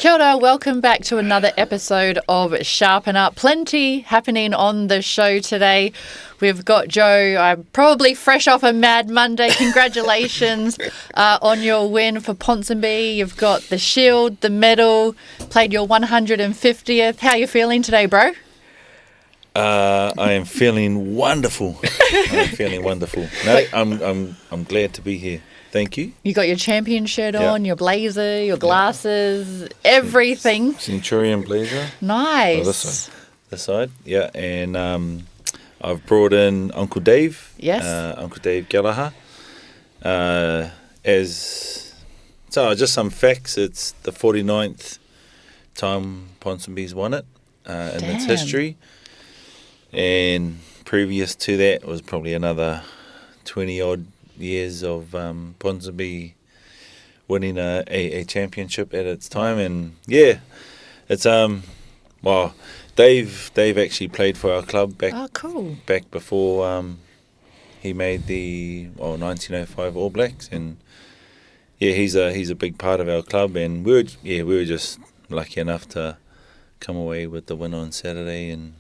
Kia ora, welcome back to another episode of Sharpen Up. Plenty happening on the show today. We've got Joe, I'm probably fresh off a Mad Monday. Congratulations on your win for Ponsonby. You've got the shield, the medal, played your 150th. How are you feeling today, bro? I am feeling wonderful. No, I'm glad to be here. Thank you. You got your champion shirt on, your blazer, your glasses, everything. Centurion blazer. Nice. Oh, this side. Yeah, and I've brought in Uncle Dave. Yes. Uncle Dave Gallagher. Just some facts. It's the 49th time Ponsonby's won it in its history. And previous to that was probably another 20-odd years of Ponsonby winning a championship at its time. And yeah, it's Dave actually played for our club back before he made the 1905 All Blacks, and yeah, he's a big part of our club, and we were just lucky enough to come away with the win on Saturday and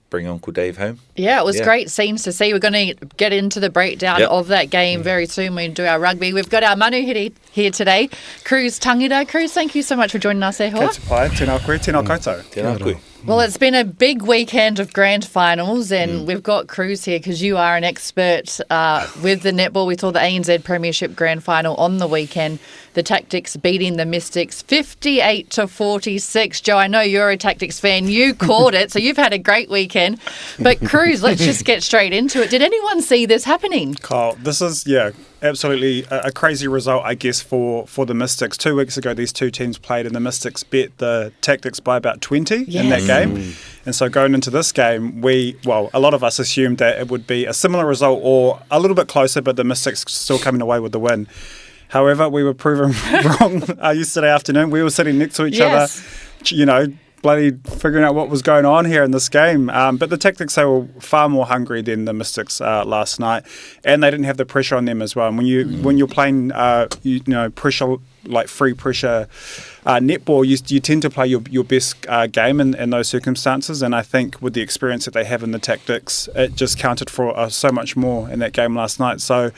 bring Uncle Dave home. Yeah, it was great scenes to see. We're going to get into the breakdown of that game very soon when we do our rugby. We've got our manu here today, Kruze Tangira. Kruze, thank you so much for joining us. Tēnā koe, tēnā koutou. Tēnā koe. Well, it's been a big weekend of grand finals, and we've got Kruze here because you are an expert with the netball. We saw the ANZ Premiership grand final on the weekend. The Tactics beating the Mystics 58-46. Joe, I know you're a Tactics fan. You called it, so you've had a great weekend. But Kruze, let's just get straight into it. Did anyone see this happening? Kyle, this is, absolutely a crazy result, I guess, for the Mystics. 2 weeks ago, these two teams played, and the Mystics bet the Tactics by about 20 in that game. And so going into this game, a lot of us assumed that it would be a similar result or a little bit closer, but the Mystics still coming away with the win. However, we were proven wrong yesterday afternoon. We were sitting next to each other, bloody figuring out what was going on here in this game. But the Tactics, they were far more hungry than the Mystics last night, and they didn't have the pressure on them as well. And when you're playing, pressure, like free pressure netball, you tend to play your best game in those circumstances. And I think with the experience that they have in the Tactics, it just counted for so much more in that game last night. So,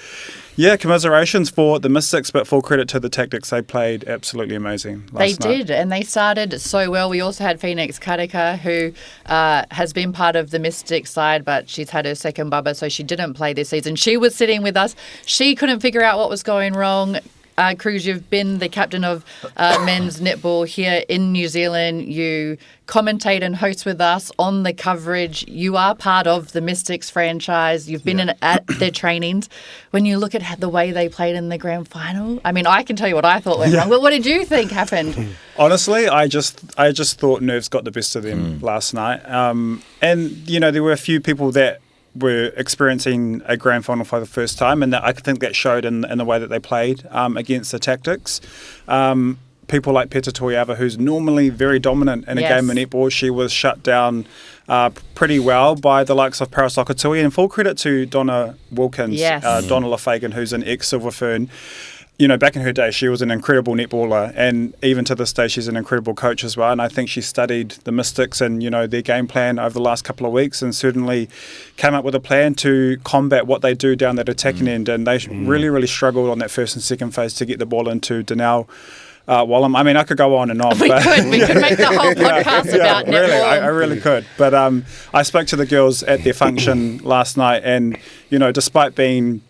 yeah, commiserations for the Mystics, but full credit to the Tactics. They played absolutely amazing last night. They did, and they started so well. We also had Phoenix Karaka, who has been part of the Mystics side, but she's had her second bubba, so she didn't play this season. She was sitting with us. She couldn't figure out what was going wrong. Kruze, you've been the captain of men's netball here in New Zealand. You commentate and host with us on the coverage. You are part of the Mystics franchise. You've been at their trainings. When you look at the way they played in the grand final, I mean, I can tell you what I thought went wrong, but what did you think happened? Honestly, I just thought nerves got the best of them last night. And, there were a few people that were experiencing a grand final for the first time, and I think that showed in the way that they played against the Tactics. People like Peta Toiava, who's normally very dominant in a game of netball, she was shut down pretty well by the likes of Parasokatui, and full credit to Donna Wilkins, Donna LaFagan, who's an ex-Silver Fern. Back in her day, she was an incredible netballer, and even to this day, she's an incredible coach as well. And I think she studied the Mystics and, their game plan over the last couple of weeks, and certainly came up with a plan to combat what they do down that attacking end. And they really, really struggled on that first and second phase to get the ball into Danelle Wallam. I mean, I could go on and on. We could make the whole podcast about netball. Really, I really could. But I spoke to the girls at their function last night, and, despite being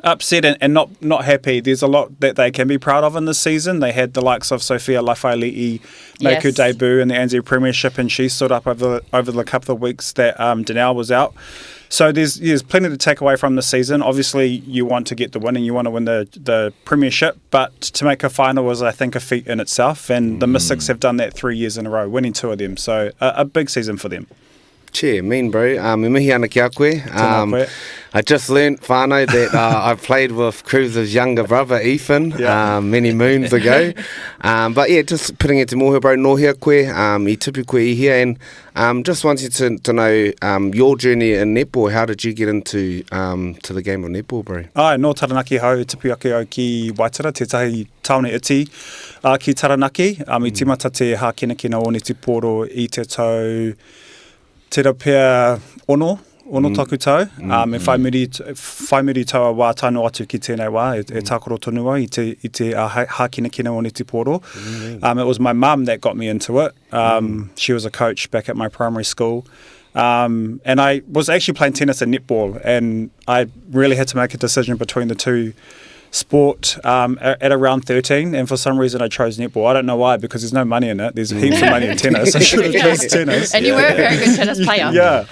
upset and not happy, there's a lot that they can be proud of in this season. They had the likes of Sophia Lafaiali'i make her debut in the ANZ Premiership, and she stood up over the couple of weeks that Danelle was out. So there's plenty to take away from the season. Obviously, you want to get the win and you want to win the Premiership, but to make a final was, I think, a feat in itself. And the Mystics have done that 3 years in a row, winning two of them. So a big season for them. Che, mean bro. Me mihi ana ki a koe. Tēnā koe. I just learnt, whānau, that I played with Kruze's younger brother, Ethan, many moons ago. But yeah, just putting it to mohe, bro, no hea koe, I tupu koe I here, and just wanted to know your journey in netball. How did you get into to the game of netball, bro? No Taranaki hau, tupu ake au ki Waitara, tētahi taone iti ki Taranaki. I timata te hākinakina o Neti Poro I te tau tera pēr ono taku tau. E whai muri taua wā tano atu ki tēnei wā, e tākoro tonua I te hākinakina o Neti Poro. It was my mum that got me into it. She was a coach back at my primary school. And I was actually playing tennis and netball, and I really had to make a decision between the two sport at around 13, and for some reason I chose netball. I don't know why, because there's no money in it. There's heaps of money in tennis. I should have chosen tennis. And you were a very good tennis player. Yeah.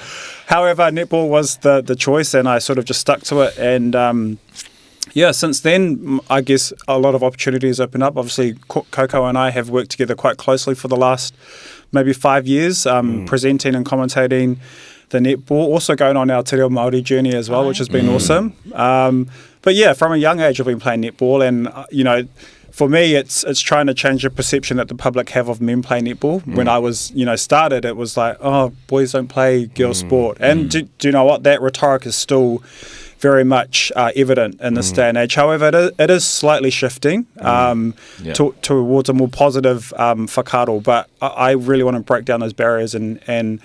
However, netball was the choice, and I sort of just stuck to it. And since then, I guess a lot of opportunities open up. Obviously, Coco and I have worked together quite closely for the last maybe 5 years, presenting and commentating the netball, also going on our Te Reo Māori journey as well, which has been awesome. But yeah, from a young age, I've been playing netball, and for me, it's trying to change the perception that the public have of men playing netball. When I was, started, it was like, oh, boys don't play girls' sport. And do you know what? That rhetoric is still very much evident in this day and age. However, it is slightly shifting towards a more positive whakaaro. But I really want to break down those barriers and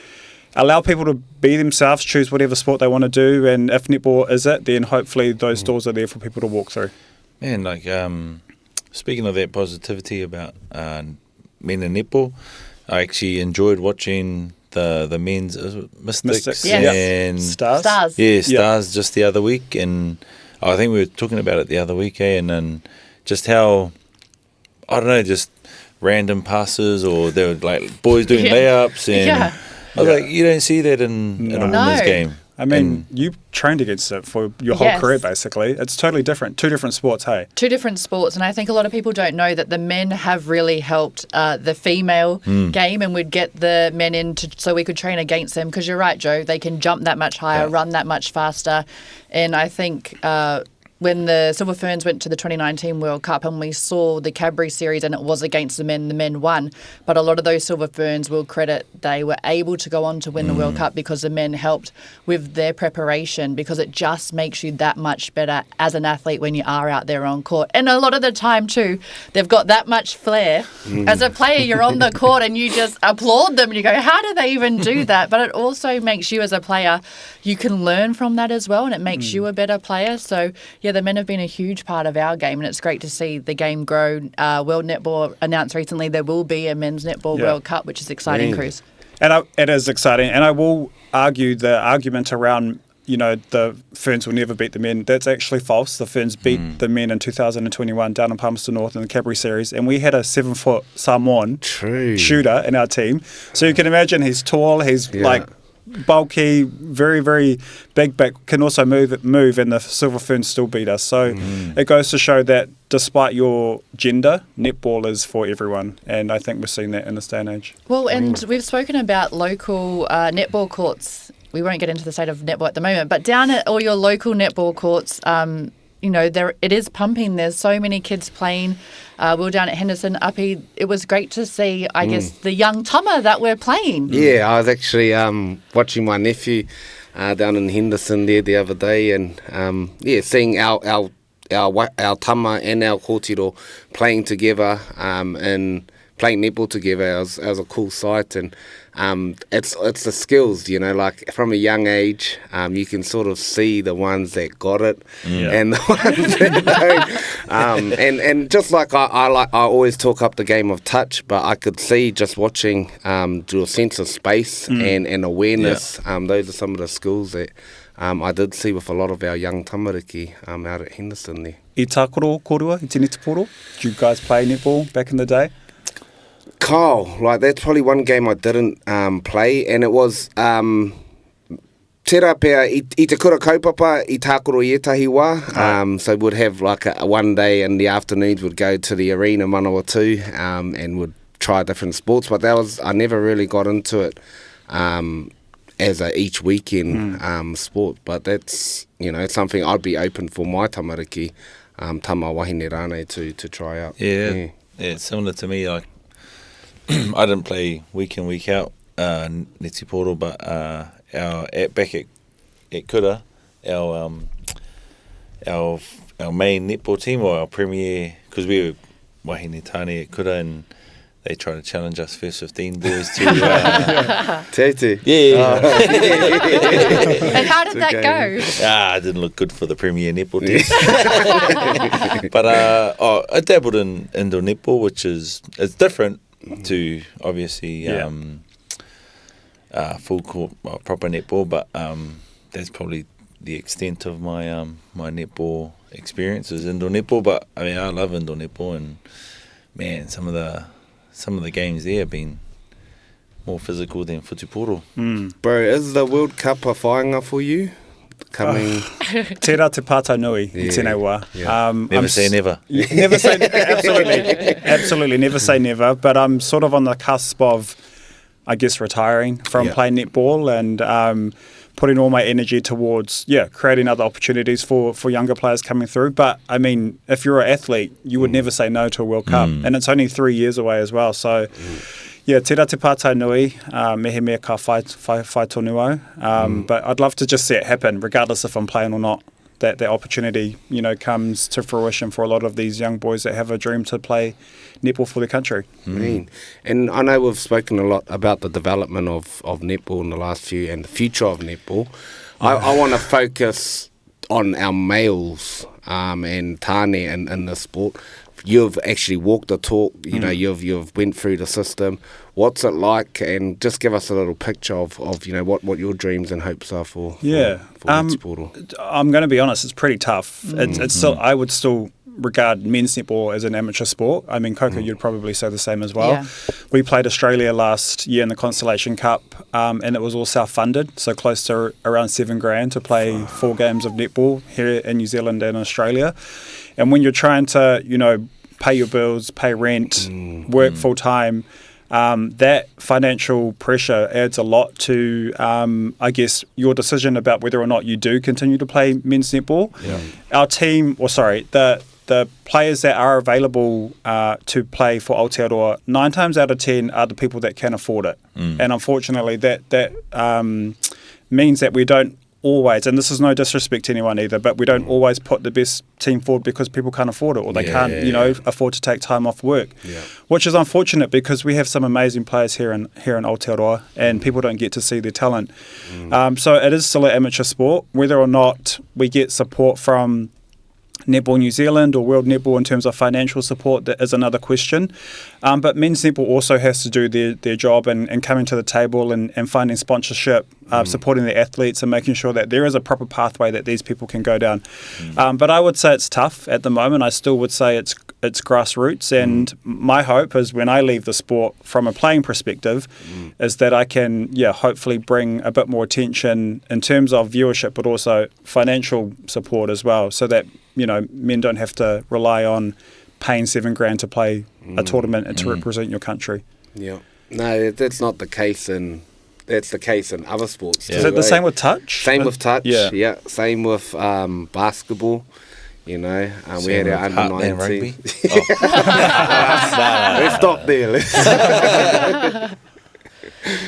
allow people to be themselves, choose whatever sport they want to do. And if netball is it, then hopefully those doors are there for people to walk through. Man, speaking of that positivity about men in netball, I actually enjoyed watching the men's Mystics and Stars. Yeah, Stars just the other week, and I think we were talking about it the other week, and just how, I don't know, just random passes, or they were like boys doing layups, and I was like, you don't see that in a women's game. I mean, you trained against it for your whole career, basically. It's totally different. Two different sports, hey? Two different sports. And I think a lot of people don't know that the men have really helped the female game, and we'd get the men in so we could train against them. Because you're right, Joe, they can jump that much higher, run that much faster. And I think when the Silver Ferns went to the 2019 World Cup and we saw the Cadbury series and it was against the men won. But a lot of those Silver Ferns will credit they were able to go on to win the World Cup because the men helped with their preparation, because it just makes you that much better as an athlete when you are out there on court. And a lot of the time too, they've got that much flair. As a player, you're on the court and you just applaud them and you go, how do they even do that? But it also makes you as a player, you can learn from that as well, and it makes you a better player. So yeah, the men have been a huge part of our game, and it's great to see the game grow. World Netball announced recently there will be a men's netball World Cup, which is exciting, Kruze. And it is exciting, and I will argue the argument around, the Ferns will never beat the men. That's actually false. The Ferns beat the men in 2021 down in Palmerston North in the Cadbury series, and we had a 7-foot Samoan shooter in our team. So you can imagine he's tall, he's like bulky, very, very big, but can also move, and the Silver Ferns still beat us. So it goes to show that despite your gender, netball is for everyone, and I think we're seeing that in this day and age. Well, and we've spoken about local netball courts. We won't get into the state of netball at the moment, but down at all your local netball courts, it is pumping. There's so many kids playing. We were down at Henderson, Uppy. It was great to see, I guess, the young tama that we're playing. Yeah, I was actually watching my nephew down in Henderson there the other day, and seeing our tama and our kōtiro playing together and playing netball together. It was a cool sight, and it's the skills, like from a young age, you can sort of see the ones that got it and the ones that don't. And just like I always talk up the game of touch, but I could see just watching your sense of space and awareness. Those are some of the skills that I did see with a lot of our young tamariki out at Henderson there. I tākoro korua, I te Neti Poro. Did you guys play netball back in the day? Kyle, that's probably one game I didn't play, and it was tera pēr I te kura kaupapa I tākoro i etahi wā. So we'd have like a one day in the afternoons, we'd go to the arena Manawatu and would try different sports, but I never really got into it as a each weekend sport. But that's, something I'd be open for my tamariki, tama wahine rānei to try out. Yeah, similar to me. Like I didn't play week in, week out Neti Poro, but back at Kura, our main netball team, or our premier, because we were wahine tāne at Kura, and they tried to challenge us first 15 boys to Te. Yeah. And how did that go? It didn't look good for the premier netball team. But I dabbled in indoor netball, which it's different to obviously full court proper netball, but that's probably the extent of my my netball experience is indoor netball. But I mean, I love indoor netball, and man, some of the games there have been more physical than futiporo. Bro, is the World Cup a whāinga for you? Coming. Tērā te pātai nui I tēnei wā. Never say never. Never say absolutely never say never. But I'm sort of on the cusp of, I guess, retiring from playing netball and putting all my energy towards creating other opportunities for younger players coming through. But I mean, if you're an athlete, you would never say no to a World Cup, and it's only 3 years away as well. So. Tērā te pātai nui, mehe mea ka whai tonu au. But I'd love to just see it happen, regardless if I'm playing or not. That opportunity, comes to fruition for a lot of these young boys that have a dream to play netball for their country. And I know we've spoken a lot about the development of netball in the last few and the future of netball. I want to focus on our males and tāne in the sport. You've actually walked the talk, you've went through the system. What's it like? And just give us a little picture of what your dreams and hopes are for Netball. I'm going to be honest, it's pretty tough. It's still, I would still regard men's netball as an amateur sport. I mean, Coco, you'd probably say the same as well. Yeah. We played Australia last year in the Constellation Cup, and it was all self-funded, so close to around $7,000 to play 4 games of netball here in New Zealand and Australia. And when you're trying to, pay your bills, pay rent, work full-time, that financial pressure adds a lot to, I guess, your decision about whether or not you do continue to play men's netball. Yeah. Our team, the players that are available to play for Aotearoa, 9 times out of 10 are the people that can afford it. And unfortunately, that means that we don't always, and this is no disrespect to anyone either, but we don't always put the best team forward because people can't afford it or they can't, afford to take time off work, which is unfortunate because we have some amazing players here in Aotearoa and people don't get to see their talent. So it is still an amateur sport. Whether or not we get support from Netball New Zealand or World Netball in terms of financial support, that is another question. But men's netball also has to do their job and coming to the table and finding sponsorship, supporting the athletes and making sure that there is a proper pathway that these people can go down. But I would say it's tough at the moment. I still would say it's grassroots, and my hope is when I leave the sport from a playing perspective is that I can hopefully bring a bit more attention in terms of viewership but also financial support as well, so that men don't have to rely on paying $7,000 to play a tournament and to represent your country. Yeah, no, that's not the case that's the case in other sports too. Is it the same with touch? Same with touch, yeah. Same with basketball. We had our under 19. Rugby. Let's stop there.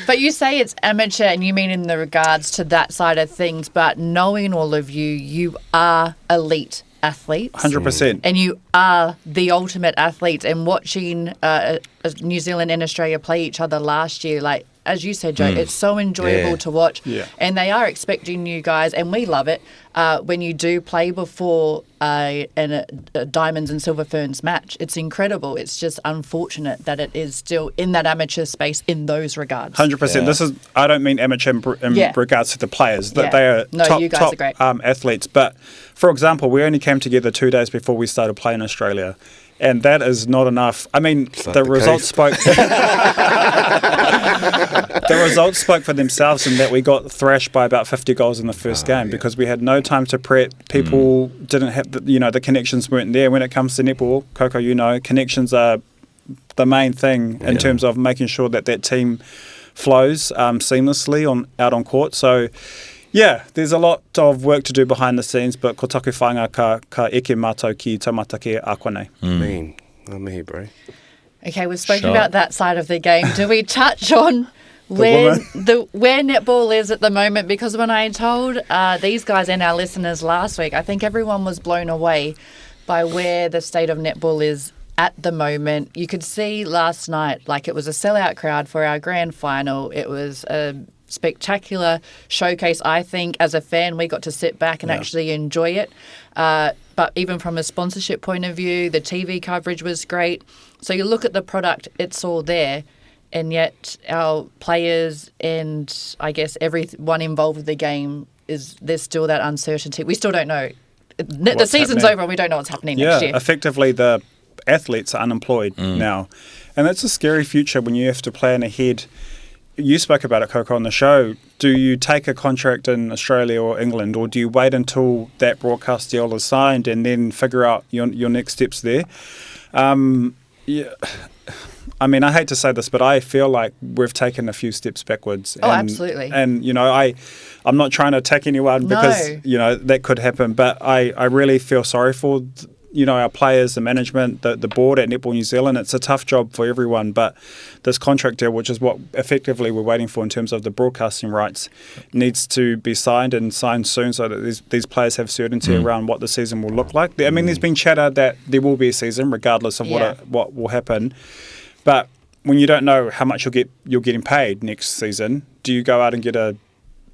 But you say it's amateur, and you mean in the regards to that side of things, but knowing all of you, you are elite athletes. 100%. And you are the ultimate athletes. And watching New Zealand and Australia play each other last year, like, as you said, Joe, it's so enjoyable to watch. Yeah. And they are expecting you guys, and we love it, when you do play before a Diamonds and Silver Ferns match. It's incredible. It's just unfortunate that it is still in that amateur space in those regards. 100%. This is, I don't mean amateur in regards to the players. That they are top are great. Athletes. But, for example, we only came together 2 days before we started playing Australia. And that is not enough. I mean, the results spoke. The results spoke for themselves in that we got thrashed by about 50 goals in the first game because we had no time to prep. People didn't have, the connections weren't there. When it comes to netball, Coco, connections are the main thing in terms of making sure that team flows seamlessly out on court. So, yeah, there's a lot of work to do behind the scenes, but ko taku whainga ka eke mātou ki taumata ke a konei. Man, I'm here, bro. Okay, we've spoken Shot. about that side of the game. Do we touch on where netball is at the moment? Because when I told these guys and our listeners last week, I think everyone was blown away by where the state of netball is at the moment. You could see last night, like, it was a sellout crowd for our grand final. It was a spectacular showcase. I think as a fan, we got to sit back and actually enjoy it. But even from a sponsorship point of view, the TV coverage was great. So you look at the product, it's all there. And yet our players and I guess everyone involved with the game, there's still that uncertainty. We still don't know. The season's over and we don't know what's happening next year. Effectively the athletes are unemployed now. And that's a scary future when you have to plan ahead. You spoke about it, Coco, on the show. Do you take a contract in Australia or England, or do you wait until that broadcast deal is signed and then figure out your next steps there? Yeah. I mean, I hate to say this, but I feel like we've taken a few steps backwards. Oh, absolutely. And, you know, I'm not trying to attack anyone because, you know, that could happen, but I really feel sorry for, you know, our players, the management, the board at Netball New Zealand. It's a tough job for everyone, but this contract deal, which is what effectively we're waiting for in terms of the broadcasting rights, needs to be signed soon so that these players have certainty around what the season will look like. I mean, there's been chatter that there will be a season regardless of what will happen. But when you don't know how much you're getting paid next season, do you go out and get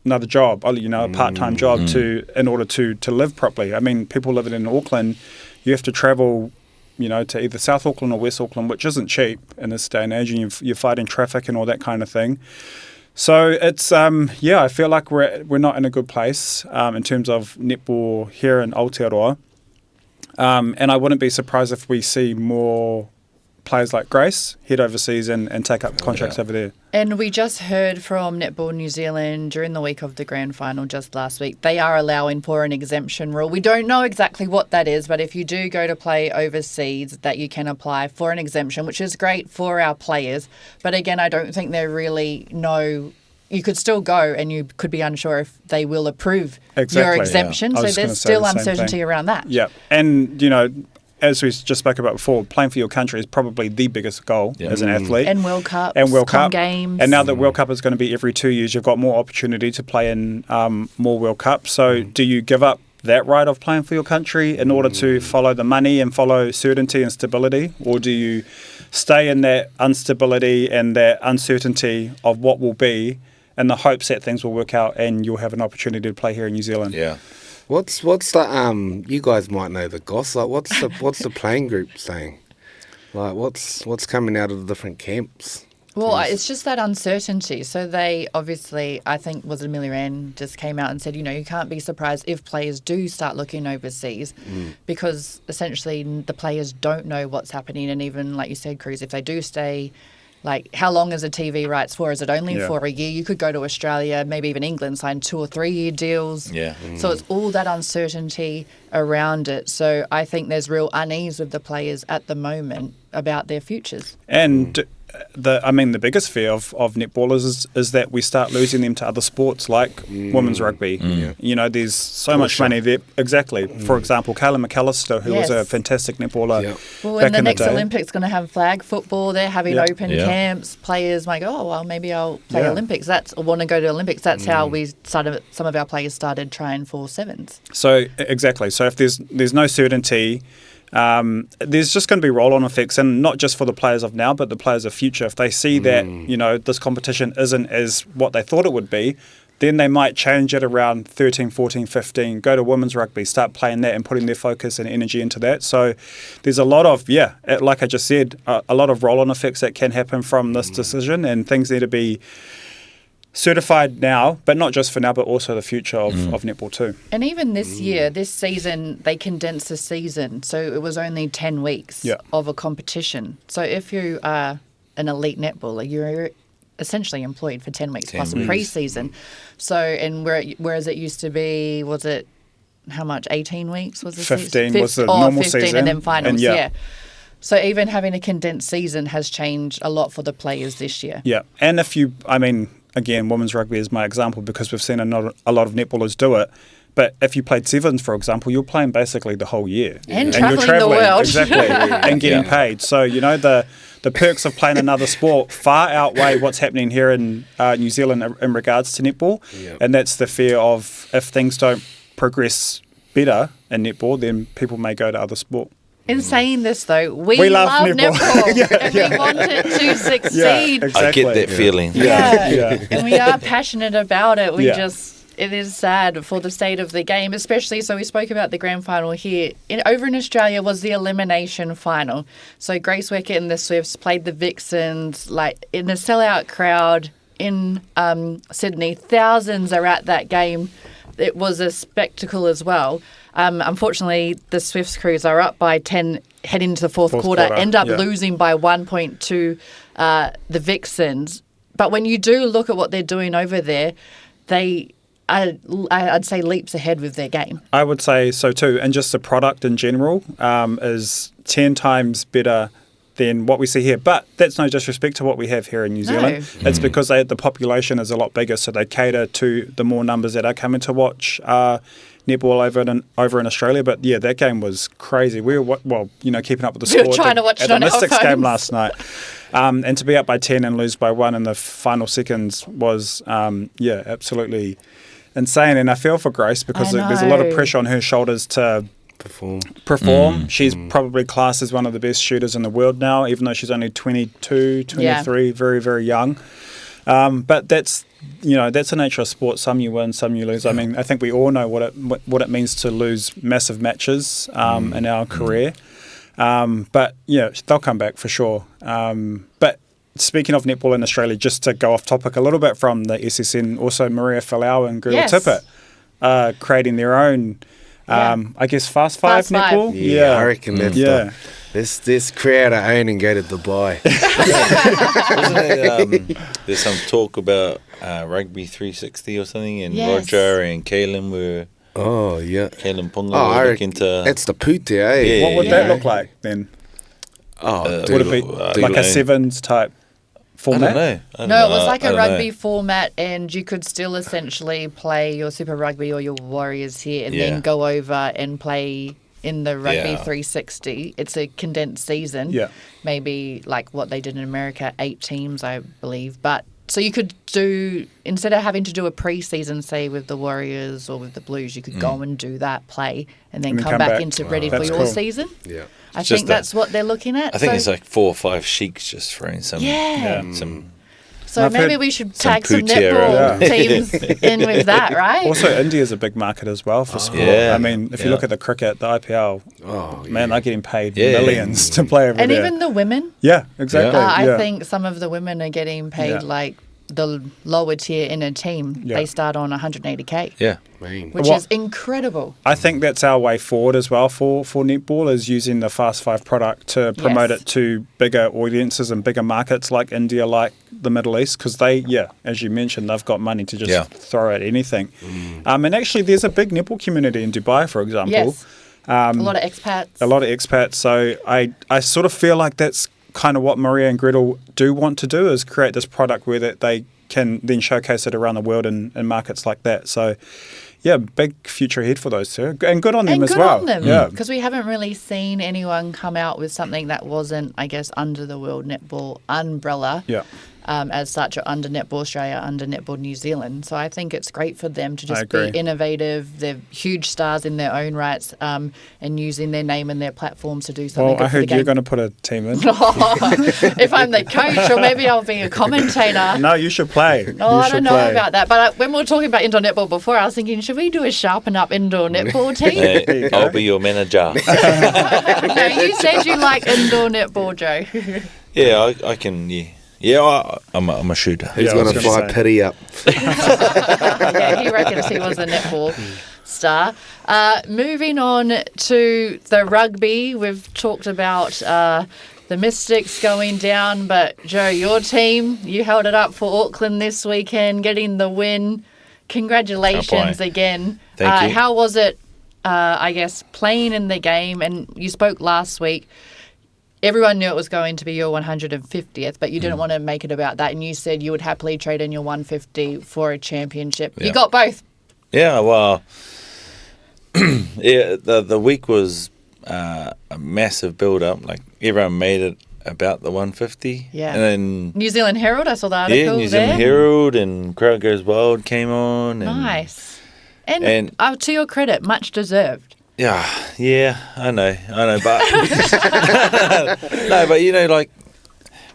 another job, you know, a part-time job in order to live properly? I mean, people living in Auckland, you have to travel, you know, to either South Auckland or West Auckland, which isn't cheap in this day and age, and you're fighting traffic and all that kind of thing. So it's, I feel like we're not in a good place in terms of netball here in Aotearoa. And I wouldn't be surprised if we see more players like Grace head overseas and take up contracts over there. And we just heard from Netball New Zealand during the week of the grand final just last week. They are allowing for an exemption rule. We don't know exactly what that is, but if you do go to play overseas, that you can apply for an exemption, which is great for our players. But again, I don't think they really know. You could still go and you could be unsure if they will approve your exemption. Yeah. So there's still uncertainty around that. Yeah. And, you know, as we just spoke about before, playing for your country is probably the biggest goal as an athlete. And World Cup. Games. And now that World Cup is going to be every 2 years, you've got more opportunity to play in more World Cups. So do you give up that right of playing for your country in order to follow the money and follow certainty and stability? Or do you stay in that instability and that uncertainty of what will be in the hopes that things will work out and you'll have an opportunity to play here in New Zealand? Yeah. What's the you guys might know the goss, like what's the playing group saying? Like what's coming out of the different camps? Well, it's just that uncertainty. So they obviously, I think, was it Amelia Ann just came out and said, you know, you can't be surprised if players do start looking overseas because essentially the players don't know what's happening. And even, like you said, Kruze, if they do stay, like, how long is a TV rights for? Is it only for a year? You could go to Australia, maybe even England, sign 2 or 3 year deals. Yeah. So it's all that uncertainty around it. So I think there's real unease with the players at the moment about their futures. And the biggest fear of netballers is that we start losing them to other sports like women's rugby. You know, there's so much money there. Exactly. For example, Kayla McAllister, who was a fantastic netballer. Well, in the next Olympics going to have flag football. They're having open camps. Players might go, oh, well, maybe I'll play Olympics. Or want to go to Olympics. That's how we started. Some of our players started trying for sevens. So exactly. So if there's no certainty, there's just going to be roll-on effects, and not just for the players of now, but the players of future. If they see that, you know, this competition isn't as what they thought it would be, then they might change it around 13, 14, 15, go to women's rugby, start playing that and putting their focus and energy into that. So there's a lot of, like I just said, a lot of roll-on effects that can happen from this decision, and things need to be certified now, but not just for now, but also the future of netball too. And even this year, this season, they condensed the season. So it was only 10 weeks of a competition. So if you are an elite netballer, you're essentially employed for 10 weeks plus a pre-season. So, and whereas it used to be, was it, how much, 18 weeks? Was it 15 was the normal 15 season. And then finals, So even having a condensed season has changed a lot for the players this year. Yeah, and again, women's rugby is my example because we've seen a lot of netballers do it. But if you played sevens, for example, you're playing basically the whole year. And you're travelling the world. Exactly, and getting paid. So, the perks of playing another sport far outweigh what's happening here in New Zealand in regards to netball. Yeah. And that's the fear of if things don't progress better in netball, then people may go to other sport. In saying this, though, we love netball and we want it to succeed. Yeah, exactly. I get that feeling. Yeah. And we are passionate about it. It is sad for the state of the game, especially, so we spoke about the grand final here. Over in Australia was the elimination final. So Grace Weckett and the Swifts played the Vixens, in a sellout crowd in Sydney. Thousands are at that game. It was a spectacle as well. Unfortunately, the Swifts Kruze are up by 10 heading into the fourth quarter, end up losing by 1 point to the Vixens. But when you do look at what they're doing over there, I'd say leaps ahead with their game. I would say so too. And just the product in general is 10 times better than what we see here. But that's no disrespect to what we have here in New Zealand. It's because the population is a lot bigger, so they cater to the more numbers that are coming to watch netball over in Australia. But yeah, that game was crazy. We were keeping up with the score. We were trying to watch it at on the our Mystics game phones. last night. And to be up by 10 and lose by 1 in the final seconds was absolutely insane. And I feel for Grace because there's a lot of pressure on her shoulders to perform. She's probably classed as one of the best shooters in the world now, even though she's only 22, 23, very, very young. But that's the nature of sport. Some you win, some you lose. I mean, I think we all know what it means to lose massive matches in our career. But they'll come back for sure. But speaking of netball in Australia, just to go off topic a little bit from the SSN, also Maria Folau and Gretel Tippett creating their own, I guess, Fast Five netball. Yeah, I reckon that's this creator own and go to Dubai. There's some talk about Rugby 360 or something, and Yes. Roger and Kaylin were... Oh, yeah. Kaylin Ponga I were reckon looking to... that's the pute, eh? Yeah. What would that look like then? Oh, Would it be like a sevens type format? I don't No, know. it was like I a don't rugby know. format, and you could still essentially play your Super Rugby or your Warriors here and then Yeah. go over and play in the Rugby Yeah. 360. It's a condensed season. Yeah. Maybe like what they did in America, 8 teams, I believe. But so you could do, instead of having to do a pre-season, say with the Warriors or with the Blues, you could go and do that play and then come back into ready for That's your cool. season. Yeah. I It's think just that's what they're looking at. I think so, it's like 4 or 5 sheiks just throwing some... some So I've maybe heard we should some tag some Putiera. netball teams in with that, right? Also, India's a big market as well for sport. Yeah. I mean, if you look at the cricket, the IPL, they're getting paid Yeah. millions to play over And there. even the women, Yeah, exactly. I think some of the women are getting paid Yeah. like the lower tier in a team. Yeah. They start on 180k, Yeah. which is incredible. I think that's our way forward as well for netball, is using the Fast Five product to promote Yes. it to bigger audiences and bigger markets like India, like the Middle East, because they, as you mentioned, they've got money to just throw at anything. And actually, there's a big netball community in Dubai, for example. Yes, a lot of expats. So I sort of feel like that's kind of what Maria and Gretel do want to do, is create this product where that they can then showcase it around the world in markets like that. So, yeah, big future ahead for those two. And good on them as well. On them, Yeah. because we haven't really seen anyone come out with something that wasn't, I guess, under the World Netball umbrella. Yeah. As such, or under Netball Australia, under Netball New Zealand. So I think it's great for them to just be agree. innovative. They're huge stars in their own rights, and using their name and their platforms to do something Well, good I for the heard game. you're going to put a team in. If I'm the coach, or maybe I'll be a commentator. No, you should play. Oh, You I should don't know play. about that. But when we were talking about indoor netball before, I was thinking, should we do a sharpen up indoor netball team? Hey, I'll be your manager. No, you said you like indoor netball, Joe. Yeah, I can. Yeah, I'm a shooter. Who's Yeah, I going was to gonna fly say. Pity up? Yeah, he reckons he was a netball star. Moving on to the rugby, we've talked about the Mystics going down, but Joe, your team, you held it up for Auckland this weekend, getting the win. Congratulations again. Thank you. How was it, I guess, playing in the game? And you spoke last week. everyone knew it was going to be your 150th, but you didn't want to make it about that. And you said you would happily trade in your 150 for a championship. Yeah. You got both. Yeah, well, yeah, the week was a massive build-up. Like, everyone made it about the 150. Yeah. And then... New Zealand Herald, I saw the article Yeah, New Zealand Herald and Crowd Goes Wild came on. And, Nice. And to your credit, much deserved. Yeah, I know, but no, but you know, like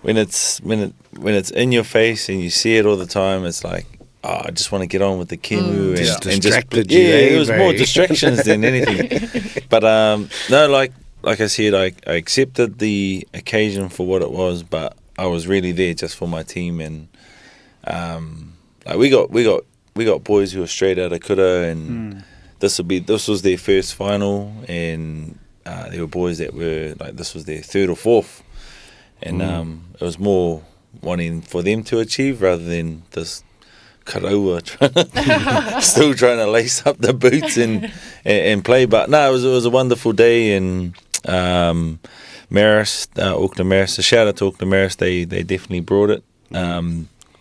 when it's in your face and you see it all the time, it's like, oh, I just want to get on with the Kimu and distracted just, you, it was more Barry? distractions than anything. But no, like I said, I accepted the occasion for what it was, but I was really there just for my team, and like we got boys who were straight out of Kura, and this was their first final, and there were boys that were like, this was their third or fourth, and it was more wanting for them to achieve rather than this karaua still trying to lace up the boots and play. But no, it was a wonderful day, and Marist, Auckland Marist, a shout out to Auckland Marist, they definitely brought it.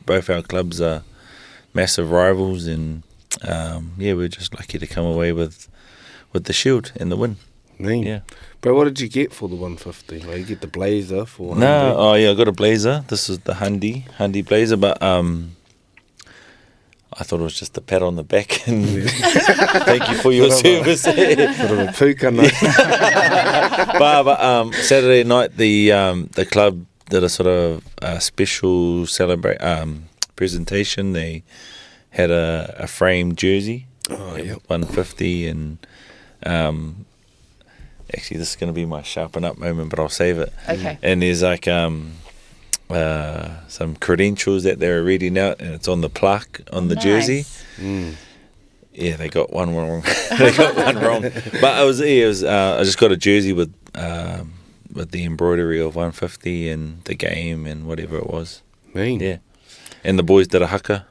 Both our clubs are massive rivals, and we're just lucky to come away with the shield and the win. Mean. Yeah. But what did you get for the 150? Like, you get the blazer for No, I got a blazer. This is the Hundi blazer, but I thought it was just a pat on the back and thank you for your service. sort of a pukana. but Saturday night the club did a sort of special presentation. They had a framed jersey, 150, and actually this is going to be my sharpen up moment, but I'll save it. Okay. And there's like some credentials that they're reading out, and it's on the plaque on the jersey. Yeah, they got one wrong. But it was I just got a jersey with the embroidery of 150 and the game and whatever it was. Mean. Yeah. And the boys did a haka.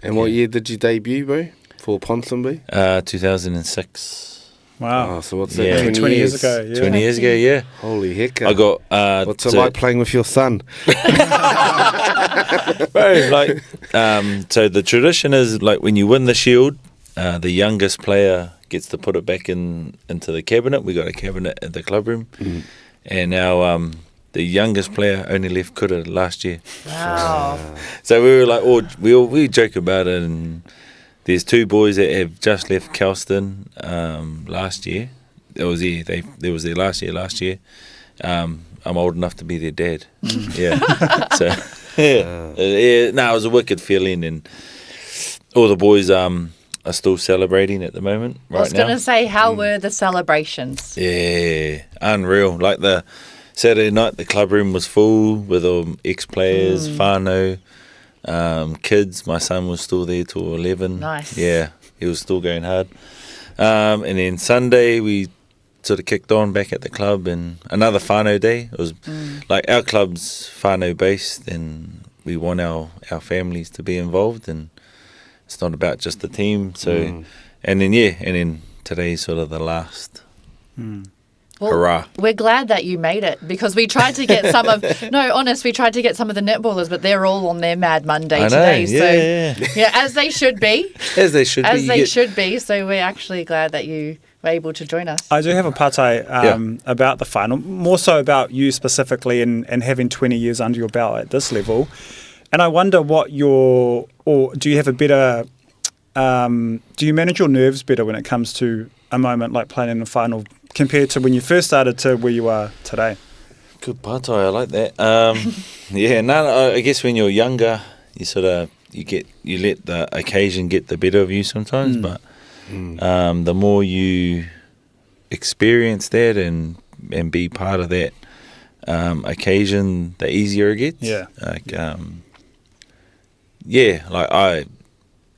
And what year did you debut, bro? For Ponsonby? 2006. Wow. Oh, so what's Yeah. that? 20 years ago. Yeah. 20 years ago, yeah. Holy heck. I got What's it like playing with your son? Bro, like so the tradition is, like, when you win the shield, the youngest player gets to put it back into the cabinet. We got a cabinet at the club room, and our the youngest player only left Kura last year. Wow. So we were like, we joke about it, and there's two boys that have just left Kelston last year. They was there last year. I'm old enough to be their dad. Yeah. So it was a wicked feeling, and all the boys are still celebrating at the moment right now. I was going to say, how were the celebrations? Yeah, unreal. Like the Saturday night, the club room was full with ex-players, whānau, kids. My son was still there till 11. Nice. Yeah, he was still going hard. And then Sunday, we sort of kicked on back at the club, and another whānau day. It was like, our club's whānau based, and we want our families to be involved, and it's not about just the team. So, and then today's sort of the last. Well, hurrah. We're glad that you made it, because we tried to get some of we tried to get some of the netballers, but they're all on their Mad Monday today. So as they should be. As they should be. Should be. So we're actually glad that you were able to join us. I do have a patai about the final, more so about you specifically, and having 20 years under your belt at this level. And I wonder do you have a better, do you manage your nerves better when it comes to a moment like playing in the final compared to when you first started to where you are today? Good patai, I like that. I guess when you're younger, you sort of you let the occasion get the better of you sometimes, but the more you experience that and be part of that occasion, the easier it gets. Yeah.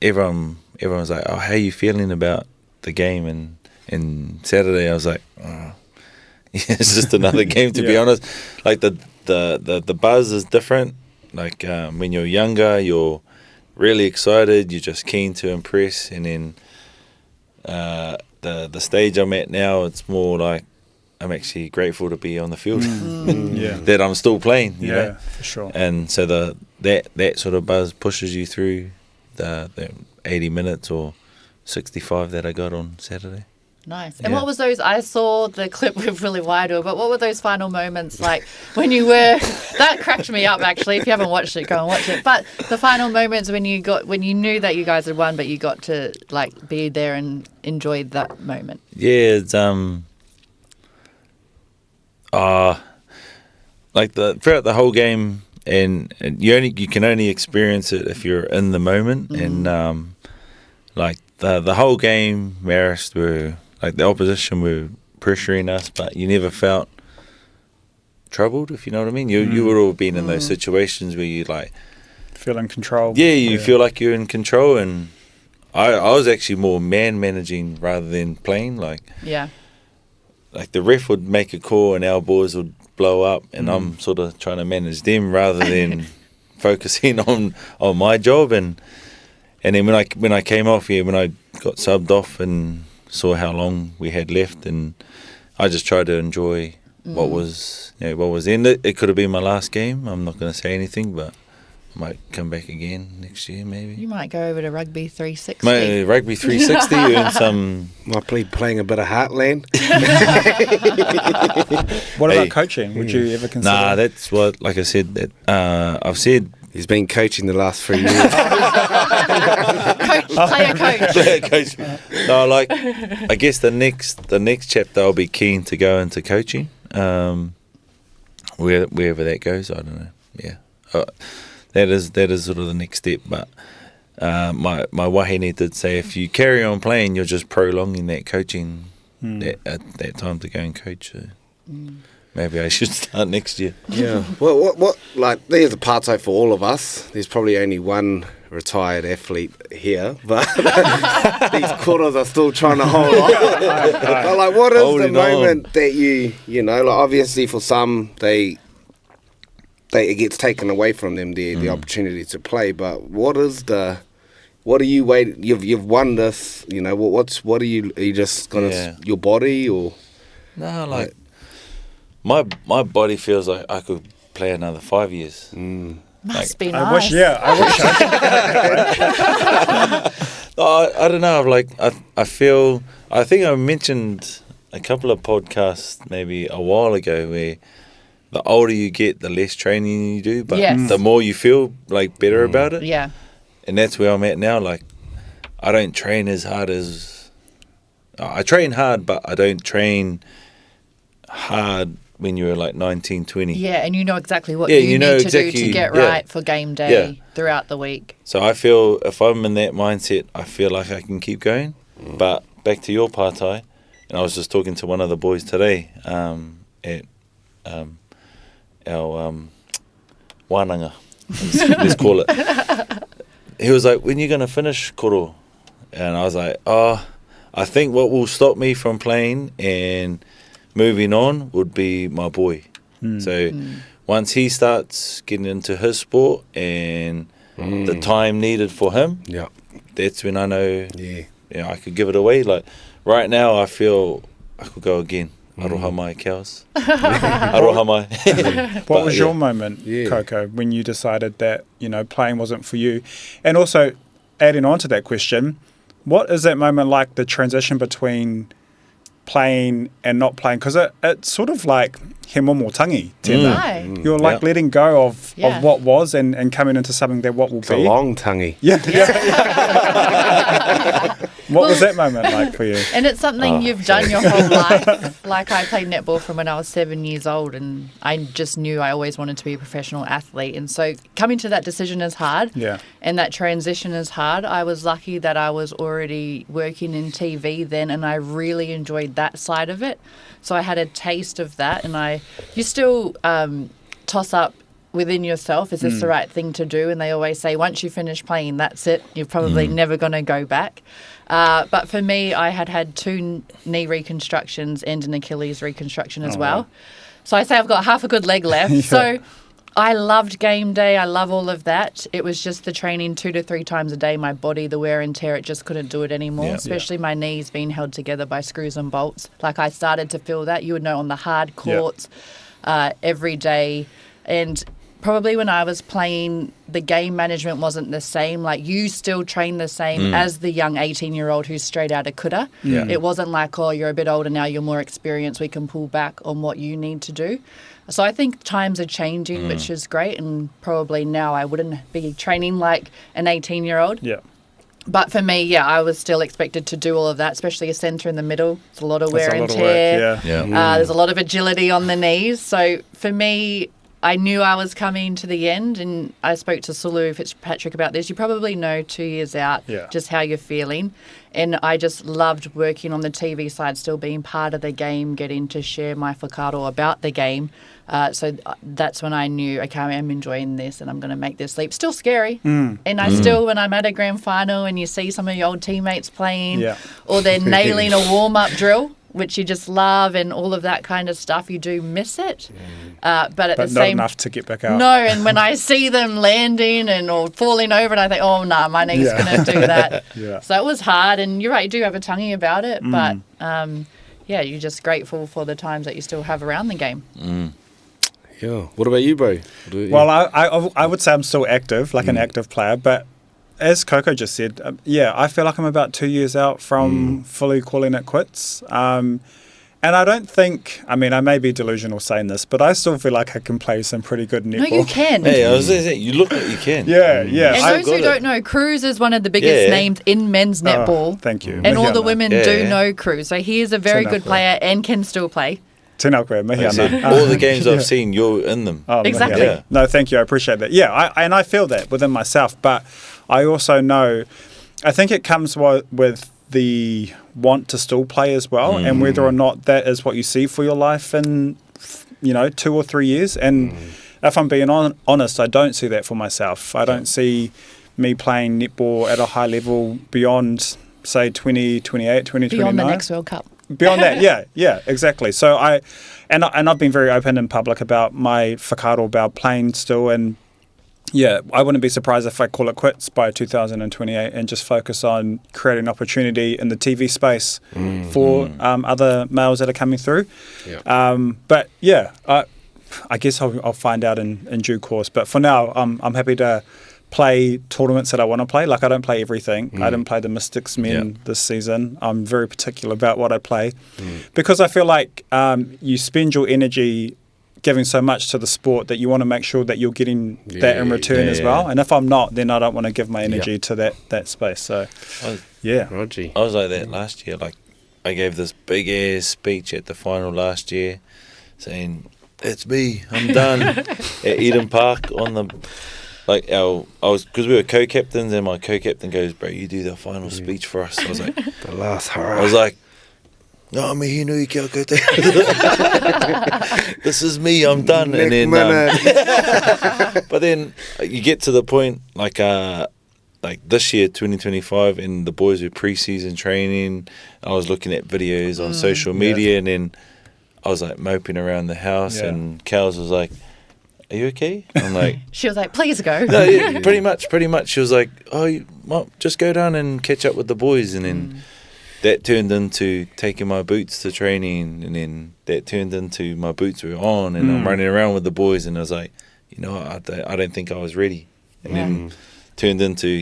Everyone's like, oh, how are you feeling about the game? And Saturday I was like, oh, it's just another game, to be honest. Like the buzz is different. Like when you're younger, you're really excited, you're just keen to impress, and then the stage I'm at now, it's more like I'm actually grateful to be on the field. Yeah. That I'm still playing. You know? For sure. And so that sort of buzz pushes you through the 80 minutes or 65 that I got on Saturday. Nice. And Yeah. what was those? I saw the clip with Really Wider, but what were those final moments like when you were? That cracked me up actually. If you haven't watched it, go and watch it. But the final moments when you knew that you guys had won, but you got to like be there and enjoy that moment. Yeah, it's like throughout the whole game, and you can only experience it if you're in the moment, and like the whole game, Marist were like the opposition were pressuring us, but you never felt troubled, if you know what I mean. You would all been in those situations where you like Feel in control. yeah, you feel like you're in control, and I was actually more man managing rather than playing. Like the ref would make a call and our boys would blow up, and I'm sort of trying to manage them rather than focusing on my job. And then when I came off here, when I got subbed off and saw how long we had left, and I just tried to enjoy what was in it. It could have been my last game. I'm not going to say anything, but I might come back again next year maybe. You might go over to Rugby 360. Rugby 360 earn some. Might be playing a bit of Heartland. What about coaching? Would you ever consider? Nah, that's what, like I said, that I've said. He's been coaching the last 3 years. Player coach. No, like I guess the next chapter I'll be keen to go into coaching. Wherever that goes, I don't know. Yeah, that is sort of the next step. But my wahine did say if you carry on playing, you're just prolonging that coaching that time to go and coach. So maybe I should start next year. Yeah. Well, what like there's a partai for all of us. There's probably only one retired athlete here, but these quarters are still trying to hold on. But like, what is the moment that you know, like obviously for some it gets taken away from them the opportunity to play. But what are you waiting? You've won this. You know, what are you just gonna your body or no like. My body feels like I could play another 5 years. Must be I nice. wish I don't know. I think I mentioned a couple of podcasts maybe a while ago where the older you get, the less training you do, but the more you feel like better about it. Yeah. And that's where I'm at now. Like I don't train as hard as I train hard, but I don't train hard when you were like 19, 20. Yeah, and you know exactly what you need to do to get right for game day throughout the week. So I feel if I'm in that mindset, I feel like I can keep going. But back to your partai, and I was just talking to one of the boys today at our wānanga, let's call it. He was like, when are you going to finish koro? And I was like, I think what will stop me from playing and moving on would be my boy. So once he starts getting into his sport and the time needed for him, that's when I know I could give it away. Like right now I feel I could go again. Aroha mai cows. Aroha mai. What was your moment, Coco, when you decided that, you know, playing wasn't for you? And also adding on to that question, what is that moment like, the transition between playing and not playing? Because it's sort of like he momo tangi, tēnā. You're like letting go of what was and coming into something that what will it's be. a long tangi. What was that moment like for you? And it's something you've done your whole life. Like I played netball from when I was 7 years old, and I just knew I always wanted to be a professional athlete. And so coming to that decision is hard. And that transition is hard. I was lucky that I was already working in TV then, and I really enjoyed that side of it. So I had a taste of that, and you still toss up within yourself, is this the right thing to do? And they always say once you finish playing, that's it. You're probably never going to go back. But for me, I had 2 knee reconstructions and an Achilles reconstruction as well. So I say I've got half a good leg left. So I loved game day. I love all of that. It was just the training 2 to 3 times a day. My body, the wear and tear, it just couldn't do it anymore, especially my knees being held together by screws and bolts. Like I started to feel that. You would know on the hard courts every day. And probably when I was playing, the game management wasn't the same. Like you still train the same as the young 18-year-old who's straight out of Kruze. It wasn't like, oh, you're a bit older now, you're more experienced, we can pull back on what you need to do. So I think times are changing, which is great, and probably now I wouldn't be training like an 18-year-old. Yeah. But for me, I was still expected to do all of that, especially a centre in the middle. It's a lot of wear and tear. There's a lot of agility on the knees. So for me, I knew I was coming to the end, and I spoke to Sulu Fitzpatrick about this. You probably know 2 years out just how you're feeling. And I just loved working on the TV side, still being part of the game, getting to share my whakaaro about the game. So that's when I knew, okay, I'm enjoying this and I'm going to make this leap. Still scary. And I still, when I'm at a grand final and you see some of your old teammates playing or they're nailing a warm-up drill, which you just love, and all of that kind of stuff, you do miss it. But not enough to get back out. No, and when I see them landing or falling over, and I think, oh, nah, my knee's going to do that. So it was hard, and you're right, you do have a tonguey about it, but you're just grateful for the times that you still have around the game. Yeah. What about you, bro? Well, I would say I'm still active, like an active player, but as Coco just said, I feel like I'm about 2 years out from fully calling it quits. And I don't think, I may be delusional saying this, but I still feel like I can play some pretty good netball. No, you can. Hey, I was going to say, you look like you can. Yeah. And those who don't know, Kruze is one of the biggest names in men's netball. Thank you. And all the women do know Kruze. So he is a very good player and can still play. Tēnā koe, mihi ana. All the games I've seen, you're in them. Oh, exactly. Yeah. No, thank you. I appreciate that. Yeah, I feel that within myself, but I also know, I think it comes with the want to still play as well, and whether or not that is what you see for your life in, 2 or 3 years. And if I'm being honest, I don't see that for myself. I don't see me playing netball at a high level beyond, say, 2028, 2029. Beyond the next World Cup. Beyond that, yeah, exactly. So I've been very open in public about my whakaaro about playing still, and I wouldn't be surprised if I call it quits by 2028 and just focus on creating opportunity in the TV space for other males that are coming through. But I guess I'll find out in due course. But for now, I'm happy to play tournaments that I want to play. Like I don't play everything. I didn't play the Mystics men this season. I'm very particular about what I play because I feel like you spend your energy giving so much to the sport that you want to make sure that you're getting that in return as well. And if I'm not, then I don't want to give my energy to that space. So, Roger. I was like that last year. Like I gave this big ass speech at the final last year saying, "It's me, I'm done," at Eden Park on the... because we were co-captains, and my co-captain goes, "Bro, you do the final speech for us." I was like, the last hurrah. I was like, "No, me no kia koutou." This is me, I'm done. And then, but then you get to the point like this year, 2025, and the boys were pre-season training. I was looking at videos on social media, and then I was like moping around the house, and Kels was like, "Are you okay?" I'm like... She was like, "Please go." No, pretty much. She was like, "Oh, just go down and catch up with the boys." And then that turned into taking my boots to training, and then that turned into my boots were on, and I'm running around with the boys, and I was like, I don't think I was ready. And then turned into,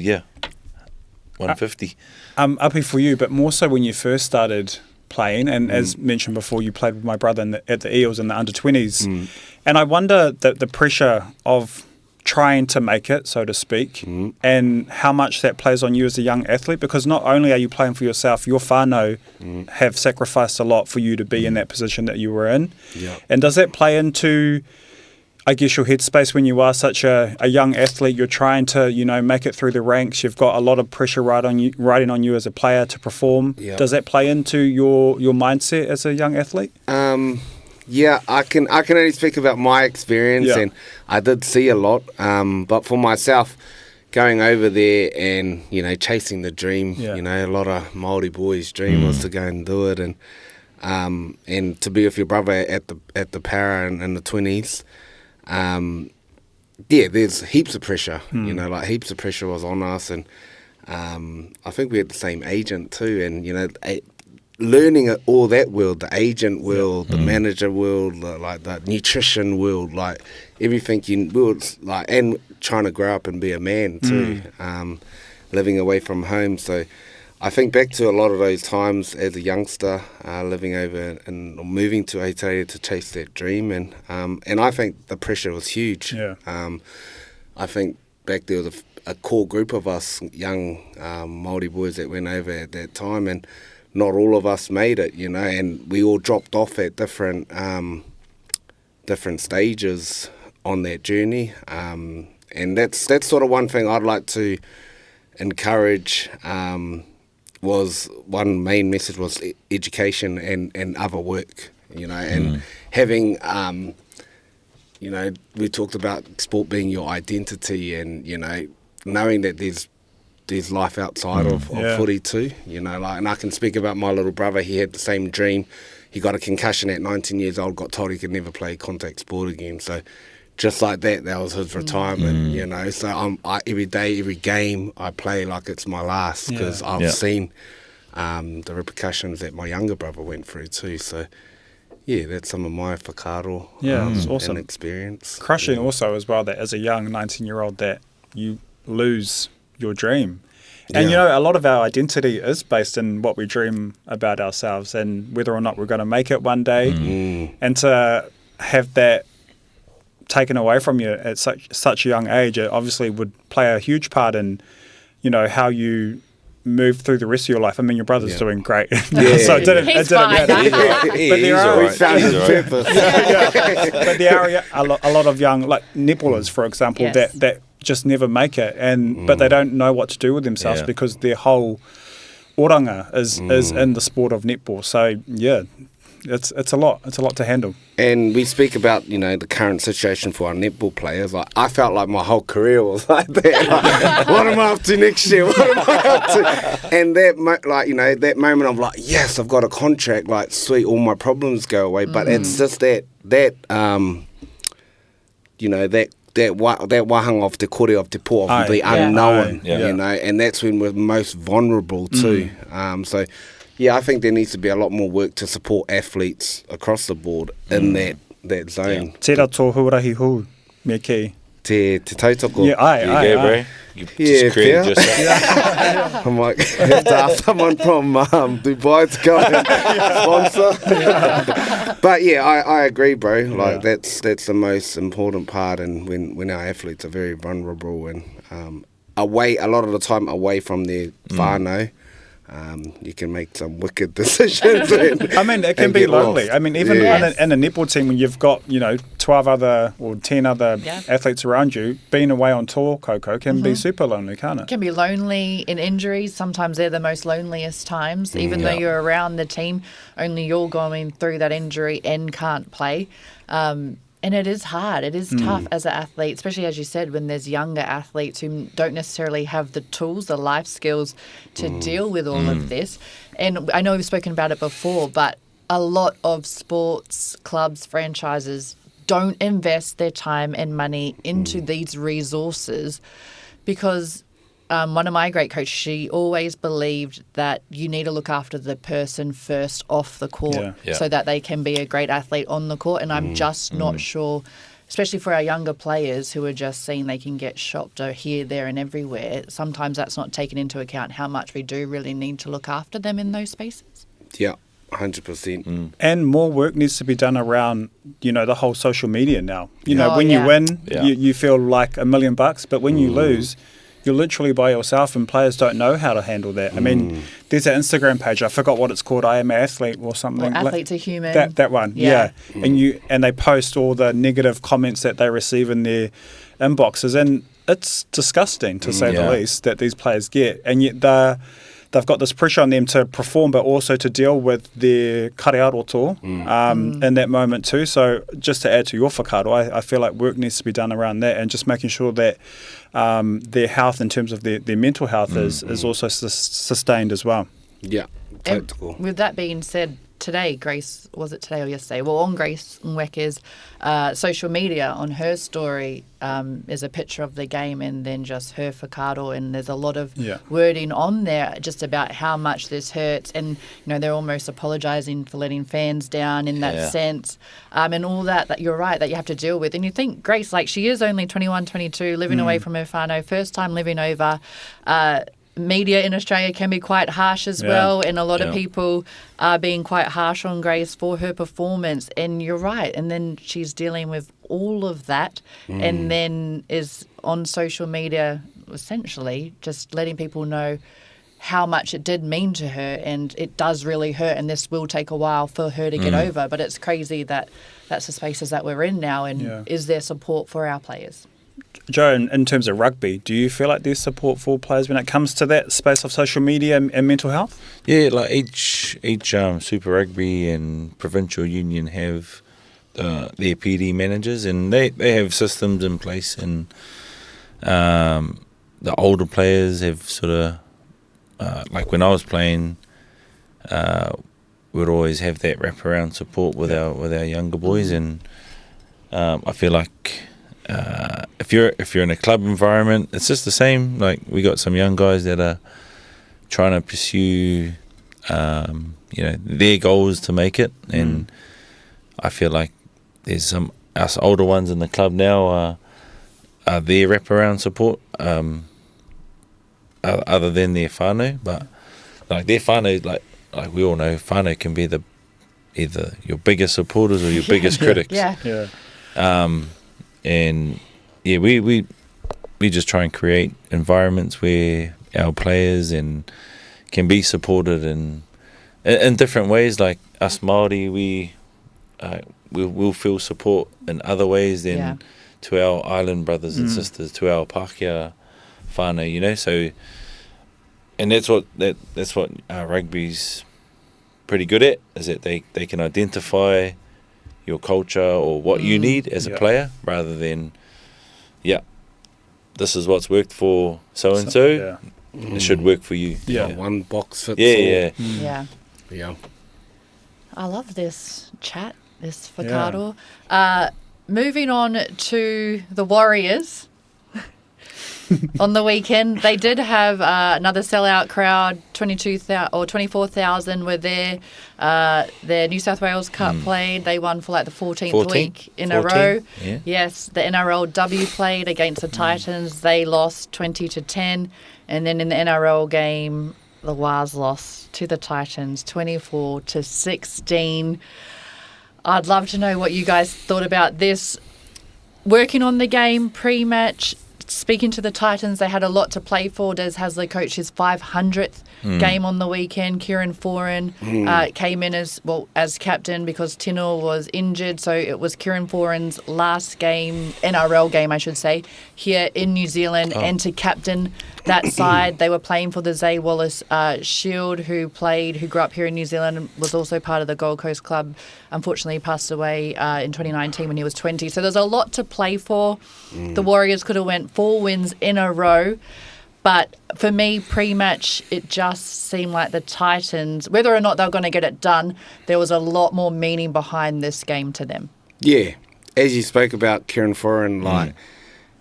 150. Uppy for you, but more so when you first started playing, and as mentioned before, you played with my brother at the Eels in the under-20s. And I wonder that the pressure of trying to make it, so to speak, and how much that plays on you as a young athlete, because not only are you playing for yourself, your whānau have sacrificed a lot for you to be in that position that you were in. And does that play into, I guess, your headspace when you are such a young athlete? You're trying to, make it through the ranks. You've got a lot of pressure riding on you as a player to perform. Does that play into your mindset as a young athlete? Yeah, I can only speak about my experience, and I did see a lot. But for myself, going over there and chasing the dream, a lot of Māori boys' dream was to go and do it, and to be with your brother at the para and the 20s. there's heaps of pressure. You know, like heaps of pressure was on us, and I think we had the same agent too. And you know, learning all that world, the agent world, the manager world, like the nutrition world, like everything and trying to grow up and be a man too, living away from home. So I think back to a lot of those times as a youngster, living over and moving to Aotearoa to chase that dream, and I think the pressure was huge. I think back there was a core group of us young Māori boys that went over at that time, and not all of us made it, you know, and we all dropped off at different stages on that journey, and that's sort of one thing I'd like to encourage. Was one main message was education and other work, you know, and having, you know, we talked about sport being your identity, and you know, knowing that there's life outside of footy too, you know, like, and I can speak about my little brother. He had the same dream. He got a concussion at 19 years old, got told he could never play contact sport again. So just like that was his retirement, you know. So I every day, every game, I play like it's my last, because I've seen the repercussions that my younger brother went through too. So yeah, that's some of my whakaaro it's awesome. and experience. Crushing also as well that as a young 19-year-old that you lose your dream. And, you know, a lot of our identity is based in what we dream about ourselves and whether or not we're going to make it one day. And to have that taken away from you at such a young age, it obviously would play a huge part in, you know, how you move through the rest of your life. I mean, your brother's doing great. So it didn't matter. But there are, we found his purpose. But there are a lot of young, like netballers, for example, that just never make it, and but they don't know what to do with themselves because their whole oranga is in the sport of netball. So yeah, it's a lot to handle. And we speak about, you know, the current situation for our netball players. Like, I felt like my whole career was like that. Like, what am I up to next year? What am I up to? And that, you know, that moment of like, yes, I've got a contract. Like, sweet, all my problems go away. But it's just that you know, that wahanga of te kore of te po of the unknown, you know, and that's when we're most vulnerable too. So, yeah, I think there needs to be a lot more work to support athletes across the board in that zone. Tērā tō huarahi hu, me kei. Te tautoko. There you go, bro. You just created yourself. I'm like, have to ask someone from Dubai to come and sponsor. But yeah, I agree, bro. Like that's the most important part, and when our athletes are very vulnerable and away a lot of the time away from their whānau. You can make some wicked decisions. I mean, it can be lonely. Lost. I mean, even in a netball team, when you've got, you know, 12 other or 10 other athletes around you, being away on tour, Coco, can be super lonely, can't it? It can be lonely in injuries. Sometimes they're the most loneliest times. Even though you're around the team, only you're going through that injury and can't play. And it is hard. It is tough as an athlete, especially as you said, when there's younger athletes who don't necessarily have the tools, the life skills to deal with all of this. And I know we've spoken about it before, but a lot of sports clubs, franchises don't invest their time and money into these resources because one of my great coaches, she always believed that you need to look after the person first off the court so that they can be a great athlete on the court. And I'm just not sure, especially for our younger players who are just seeing they can get shopped here, there and everywhere. Sometimes that's not taken into account how much we do really need to look after them in those spaces. Yeah. 100%. And more work needs to be done around, you know, the whole social media now. You know, when you win, you feel like $1 million, but when you lose, you're literally by yourself, and players don't know how to handle that. I mean, there's an Instagram page, I forgot what it's called, I Am an Athlete or something. Or Athletes Are Human. That one, And they post all the negative comments that they receive in their inboxes, and it's disgusting, to say the least, that these players get. And yet they've got this pressure on them to perform, but also to deal with their karearoto in that moment too. So just to add to your whakaaro, I feel like work needs to be done around that, and just making sure that their health in terms of their mental health is also sustained as well. Yeah. And with that being said, today, Grace, was it today or yesterday? Well, on Grace Nweka's social media, on her story, is a picture of the game and then just her whakaaro, and there's a lot of wording on there just about how much this hurts, and they're almost apologising for letting fans down in that sense, and all that you're right, that you have to deal with. And you think Grace, like, she is only 21, 22, living away from her whānau, first time living over. Media in Australia can be quite harsh as well, and a lot of people are being quite harsh on Grace for her performance, and you're right. And then she's dealing with all of that, and then is on social media essentially just letting people know how much it did mean to her, and it does really hurt, and this will take a while for her to get over. But it's crazy that that's the spaces that we're in now, and is there support for our players? Joe, in terms of rugby, do you feel like there's support for players when it comes to that space of social media and mental health? Yeah, like each Super Rugby and provincial union have their PD managers, and they have systems in place, and the older players have sort of, like when I was playing, we'd always have that wraparound support with our younger boys, and I feel like if you're in a club environment, it's just the same. Like, we got some young guys that are trying to pursue, their goals to make it, and I feel like there's some us older ones in the club now are their wraparound support, other than their whānau, but like their whānau, like we all know, whānau can be either your biggest supporters or your biggest critics. And we just try and create environments where our players can be supported in different ways. Like us Māori, we'll feel support in other ways than to our island brothers and sisters, to our Pākehā whānau, So, and that's what rugby's pretty good at, is that they can identify your culture or what you need as a player, rather than, this is what's worked for so-and-so, it should work for you. One box fits all. Yeah. I love this chat, this whakaaro. Moving on to the Warriors. On the weekend, they did have another sellout crowd. 24,000 were there. Their New South Wales Cup played. They won for like the 14th week in a row. Yeah. Yes, the NRLW played against the Titans. They lost 20-10, and then in the NRL game, the Wars lost to the Titans 24-16. I'd love to know what you guys thought about this. Working on the game pre-match. Speaking to the Titans, they had a lot to play for. Des Hasler coached his 500th game on the weekend. Kieran Foran came in as captain because Tino was injured. So it was Kieran Foran's last game, NRL game, I should say, here in New Zealand, and to captain that side. They were playing for the Zay Wallace Shield, who grew up here in New Zealand and was also part of the Gold Coast Club. Unfortunately, he passed away in 2019 when he was 20. So there's a lot to play for. The Warriors could have went 4 wins in a row. But for me, pre-match, it just seemed like the Titans, whether or not they were going to get it done, there was a lot more meaning behind this game to them. Yeah. As you spoke about Kieran Foran, like,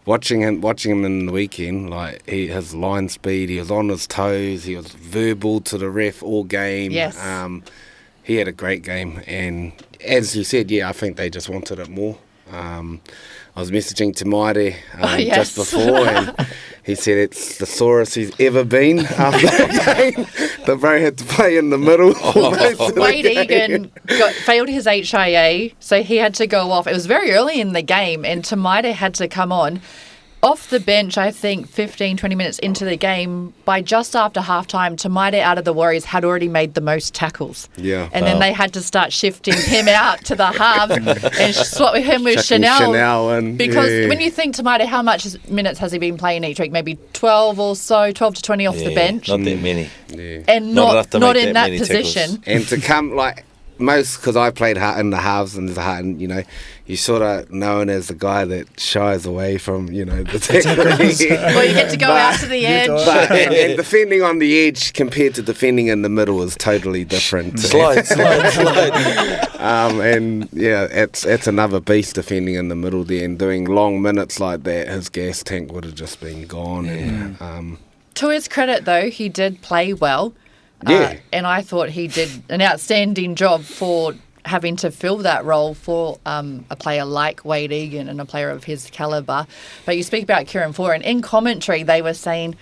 watching him in the weekend, like, his line speed, he was on his toes, he was verbal to the ref all game. Yes. He had a great game, and as you said, I think they just wanted it more. I was messaging to Maire just before, and he said it's the sorest he's ever been after the game. The bro had to play in the middle. Wade Egan failed his HIA, so he had to go off. It was very early in the game, and Tamaida had to come on. Off the bench, I think 15, 20 minutes into the game, by just after halftime, Tamaida out of the Warriors had already made the most tackles. Yeah. And then they had to start shifting him out to the halves and swap him with Chanel. Because when you think Tamaida, how much minutes has he been playing each week? Maybe 12 or so, 12 to 20 off the bench. Not that many. Yeah. And not in that position. And to come, like, most, because I played in the halves and there's a half, and you're sort of known as the guy that shies away from, the tackling. Well, you get to go out to the edge. And defending on the edge compared to defending in the middle is totally different. Slide. And it's another beast defending in the middle there, and doing long minutes like that, his gas tank would have just been gone. Yeah. And, To his credit, though, he did play well. Yeah. And I thought he did an outstanding job for having to fill that role for a player like Wade Egan and a player of his calibre. But you speak about Kieran Foran. In commentary, they were saying,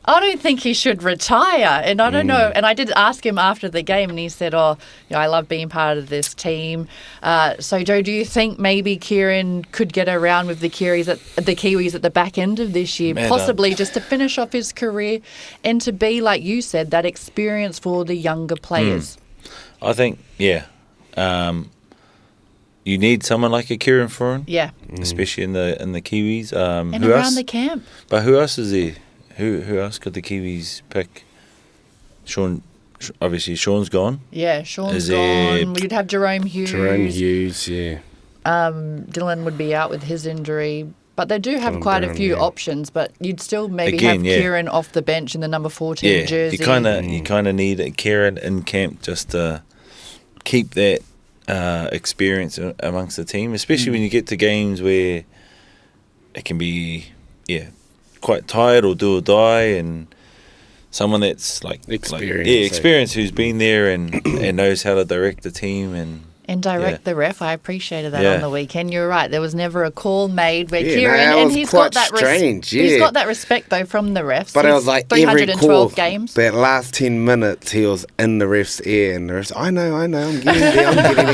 I don't think he should retire. And I don't know. And I did ask him after the game, and he said, I love being part of this team. So, Joe, do you think maybe Kieran could get around with the Kiwis at the back end of this year, possibly just to finish off his career and to be, like you said, that experience for the younger players? I think, you need someone like a Kieran Foran. Yeah. Especially in the Kiwis. And who around else? the camp. But who else is there? Who else could the Kiwis pick? Obviously Sean's gone. Yeah, Sean's Is there- gone. We'd have Jerome Hughes. yeah. Dylan would be out with his injury. But they do have Dylan quite a Brown, few yeah. options, but you'd still maybe Again, have yeah. Kieran off the bench in the number 14 jersey. you kind of need a Kieran in camp just to keep that experience amongst the team, especially when you get to games where it can be quite tired or do or die, and someone that's experienced who's been there and knows how to direct the team And direct the ref. I appreciated that Yeah. on the weekend. You're right. There was never a call made where Yeah, Kieran, no, that and was he's quite got that strange, he's yeah. got that respect though from the refs. But He's it was like every 312 call, games. that last 10 minutes, he was in the ref's ear, and the ref's, I know, I'm getting there.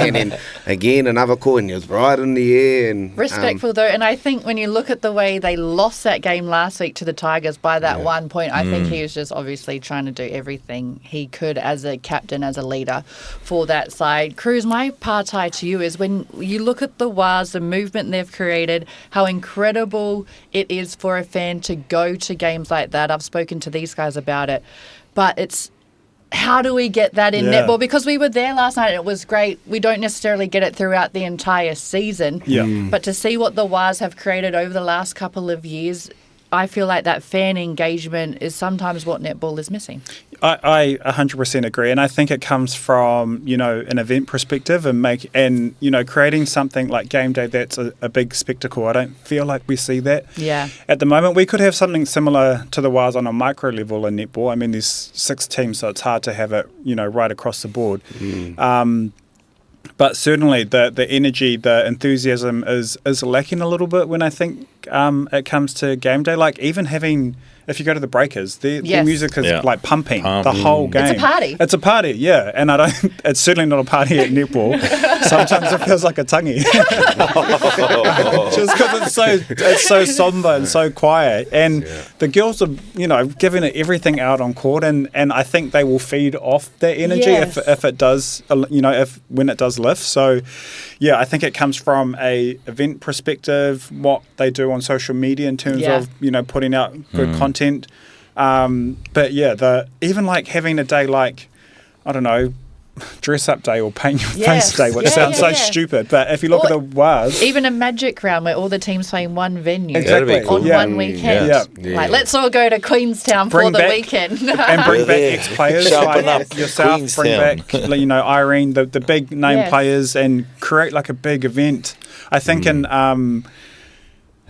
And then again, another call, and he was right in the air. And Respectful though, and I think when you look at the way they lost that game last week to the Tigers by that 1 point, I think he was just obviously trying to do everything he could as a captain, as a leader for that side. Kruze, my partai to you is when you look at the Waz, the movement they've created, how incredible it is for a fan to go to games like that. I've spoken to these guys about it, but it's how do we get that in netball? Because we were there last night and it was great. We don't necessarily get it throughout the entire season. But to see what the Waz have created over the last couple of years, I feel like that fan engagement is sometimes what netball is missing. I 100% agree, and I think it comes from an event perspective and creating something like game day that's a big spectacle. I don't feel like we see that. Yeah. At the moment, we could have something similar to the Waz on a micro level in netball. I mean, there's 6 teams, so it's hard to have it right across the board. But certainly the energy, the enthusiasm is lacking a little bit when I think it comes to game day. Like even having, if you go to the Breakers, their music is like pumping the whole game. It's a party. It's a party, yeah. And it's certainly not a party at netball. Sometimes it feels like a tangi. Just because it's so somber and so quiet. And the girls are, giving it everything out on court, and I think they will feed off that energy if it does, when it does lift. So, yeah, I think it comes from a event perspective, what they do on social media in terms of, putting out good content. But yeah, even like having a day like, I don't know, dress up day or paint your face day, which sounds so stupid. But if you look at the Waz, even a magic round where all the teams play in one venue Exactly. on one weekend. Like, let's all go to Queenstown for the weekend. And bring back ex-players like yourself, Queenstown. bring back, Irene, the big name players, and create like a big event. I think in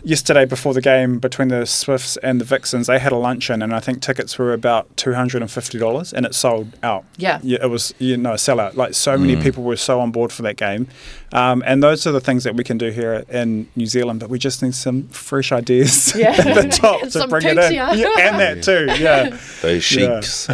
yesterday before the game between the Swifts and the Vixens, they had a luncheon, and I think tickets were about $250, and it sold out. Yeah, it was a sellout. Like so many people were so on board for that game, and those are the things that we can do here in New Zealand. But we just need some fresh ideas at the top to bring it in, and that too. Yeah, those sheiks.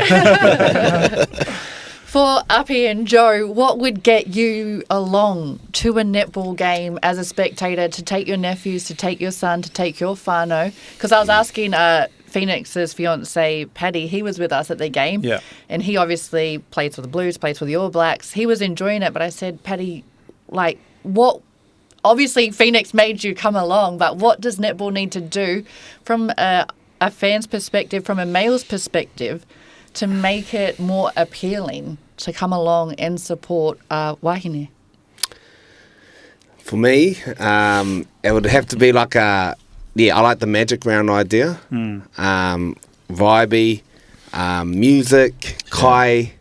For Uppy and Joe, what would get you along to a netball game as a spectator, to take your nephews, to take your son, to take your whānau? Because I was asking Phoenix's fiance, Paddy, he was with us at the game, and he obviously plays for the Blues, plays for the All Blacks. He was enjoying it, but I said, Paddy, like, what? Obviously, Phoenix made you come along, but what does netball need to do from a fan's perspective, from a male's perspective, to make it more appealing to come along and support wahine? For me, it would have to be like I like the magic round idea. Vibey, music, kai,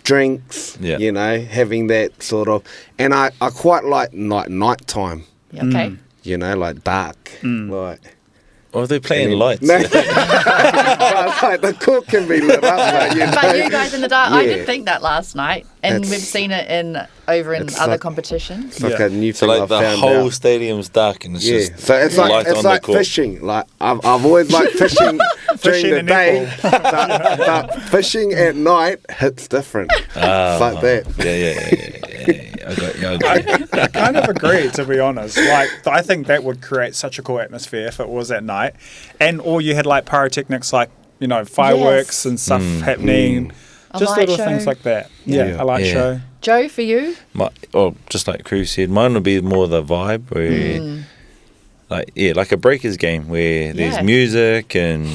drinks, you know, having that sort of... And I quite like nighttime, Okay. you know, like dark. Like, Or they're playing lights. no, like the court can be lit up, but, you know. But you guys in the dark, I Yeah. did think that last night, and It's- we've seen it over in it's other like- competitions. It's like Yeah. a new So thing like I the found whole out. stadium's dark and it's Yeah, just so it's light like on the court. fishing. Like I've always liked fishing during Fishing the and day, but fishing at night hits different. It's like that. Yeah. I got you. I kind of agree, to be honest. Like, I think that would create such a cool atmosphere if it was at night, or you had like pyrotechnics, like, you know, fireworks and stuff happening, A just light little show. things like that. Yeah, Yeah. a light Yeah. show. Joe, for you? Just like Kruze said, mine would be more the vibe where, like a breakers game where there's Yeah. music and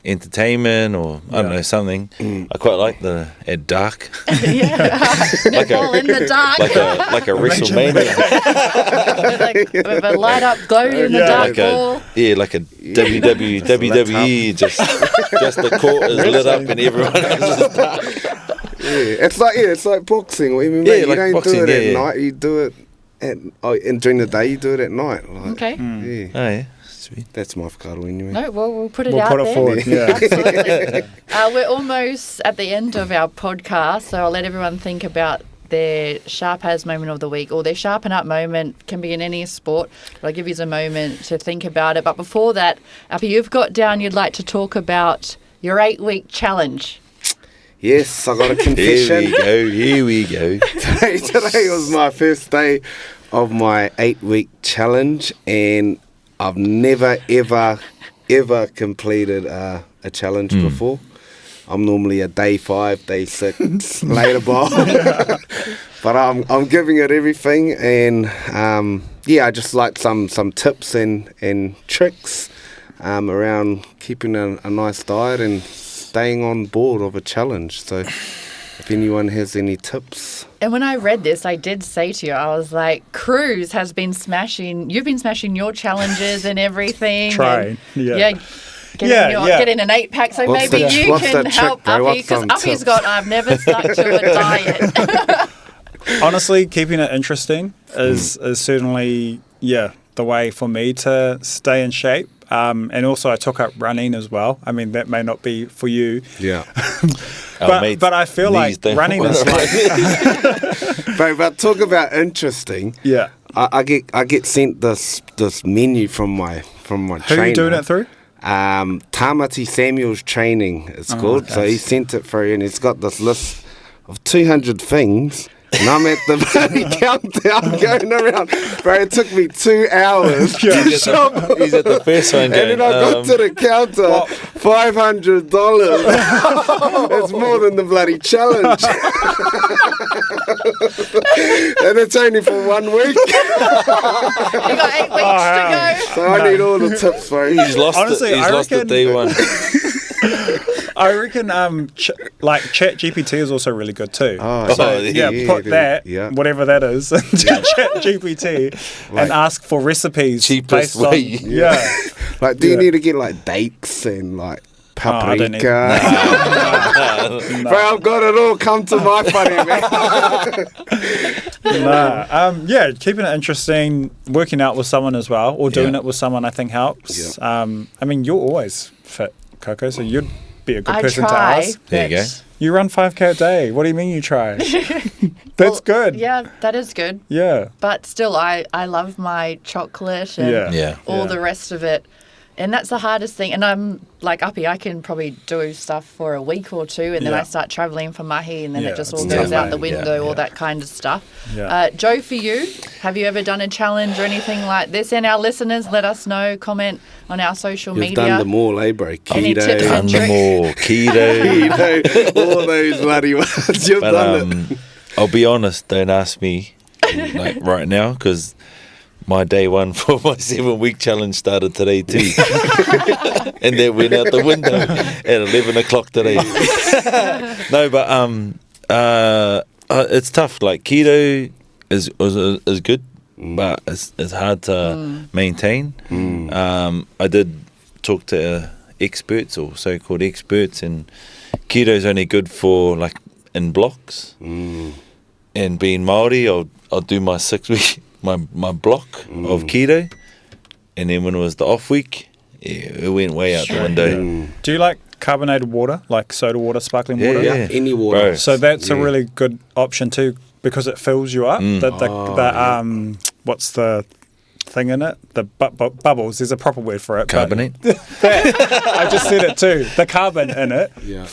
entertainment or I don't know, something. I quite like the at dark, Netball in the dark. like a WrestleMania, with a light up glow in the dark like ball. like a WWE. Just the court is lit up and everyone else is dark. It's like boxing or MMA. Yeah, You like don't boxing, do it at yeah. night. You do it and during the day you do it at night. Like, Okay. Yeah, Oh yeah, sweet. that's my whakaro anyway. No, well, we'll put it We'll out put it there. forward. Yeah. Absolutely. We're almost at the end of our podcast, so I'll let everyone think about their sharp as moment of the week, or their sharpen up moment. Can be in any sport, but I'll give you a moment to think about it. But before that, Appy, you've got down you'd like to talk about your 8-week challenge. Yes, I got a confession. Here we go. Today was my first day of my 8-week challenge, and I've never, ever completed a challenge before. I'm normally a day 5, day 6 later ball. But I'm giving it everything, and I just like some tips and tricks around keeping a nice diet and staying on board of a challenge. So if anyone has any tips. And when I read this, I did say to you, I was like, Kruze has been smashing, you've been smashing your challenges and everything. Trying, Yeah, yeah. getting an 8-pack, so What's maybe the- you what's can the trick, help bro? Uppy, What's because some Uppy's tips? got, I've never stuck to a diet. Honestly, keeping it interesting is certainly, the way for me to stay in shape. And also I took up running as well. I mean, that may not be for you. Yeah. But I feel like running is like... But talk about interesting. Yeah. I get sent this menu from my Who trainer. are you doing it through? Tamati Samuel's training, it's called. So okay. he sent it through, and it's got this list of 200 things. And I'm at the bloody countdown going around. Bro, it took me 2 hours to shop. He's at the first one And going, then I got to the counter, $500. It's more than the bloody challenge. And it's only for 1 week. You got 8 weeks to go. So I need all the tips, bro. He's lost Honestly, it. He's I lost it reckon- day one. I reckon like Chat GPT is also really good too. Oh, So yeah, put that, yeah. whatever that is, into Chat GPT and ask for recipes Cheapest based on, way. yeah. Like, do you Yeah. need to get like dates and like I don't need- paprika? Bro, I've got it all. Come to my funny man. Yeah, keeping it interesting, working out with someone as well, or doing Yeah. it with someone, I think helps. I mean, you're always fit, Coco, so you'd be a good I person to try. ask. There you go. You run 5K a day. What do you mean you try? That's Well, good. Yeah, that is good. Yeah. But still, I love my chocolate and Yeah. all the rest of it. And that's the hardest thing. And I'm like Uppy, I can probably do stuff for a week or two, and then Yeah. I start travelling for mahi, and then Yeah, it just it's all goes tough, out the mate. window, Yeah, all yeah. that kind of stuff. Yeah. Joe, for you, have you ever done a challenge or anything like this? And our listeners, let us know, comment on our social You've media. done them all, eh, bro? Any tips Keto, and tricks? More keto. keto, all those bloody ones. You've But done it. I'll be honest, don't ask me like right now because my day one for my 7-week challenge started today too. And that went out the window at 11 o'clock today. No, but It's tough. Like keto is good, but it's hard to maintain. I did talk to experts or so-called experts, and keto is only good for like in blocks. And being Maori, I'll do my 6 week my block of keto, and then when it was the off week, it went way out the window. Do you like carbonated water, like soda water, sparkling water? Yeah. Any water. Bro. So that's a really good option too, because it fills you up. What's the thing in it? The bubbles. There's a proper word for it. Carbonate. I just said it too. The carbon in it Yeah.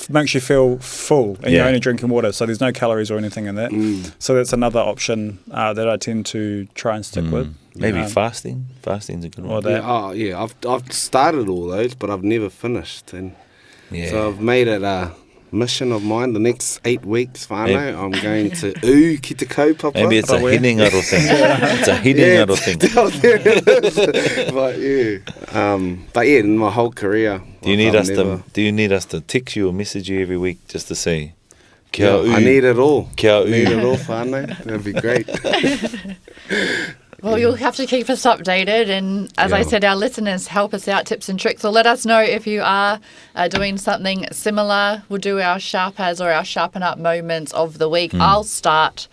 makes you feel full, and you're Yeah. only drinking water, so there's no calories or anything in that. So that's another option that I tend to try and stick with. Maybe fasting. Fasting's a good Or one. that. I've started all those, but I've never finished, and so I've made it a mission of mine. The next 8 weeks, whānau, I'm going to ki te kaupapa. Maybe it's a hinengaro thing. It's a hinengaro thing. But yeah, in my whole career. Do you need us to text you or message you every week just to say kia I need it all. Kia Need it all, whānau. That'd be great. Well, you'll have to keep us updated. And as I said, our listeners, help us out, tips and tricks. Or let us know if you are doing something similar. We'll do our sharp as or our sharpen up moments of the week. I'll start.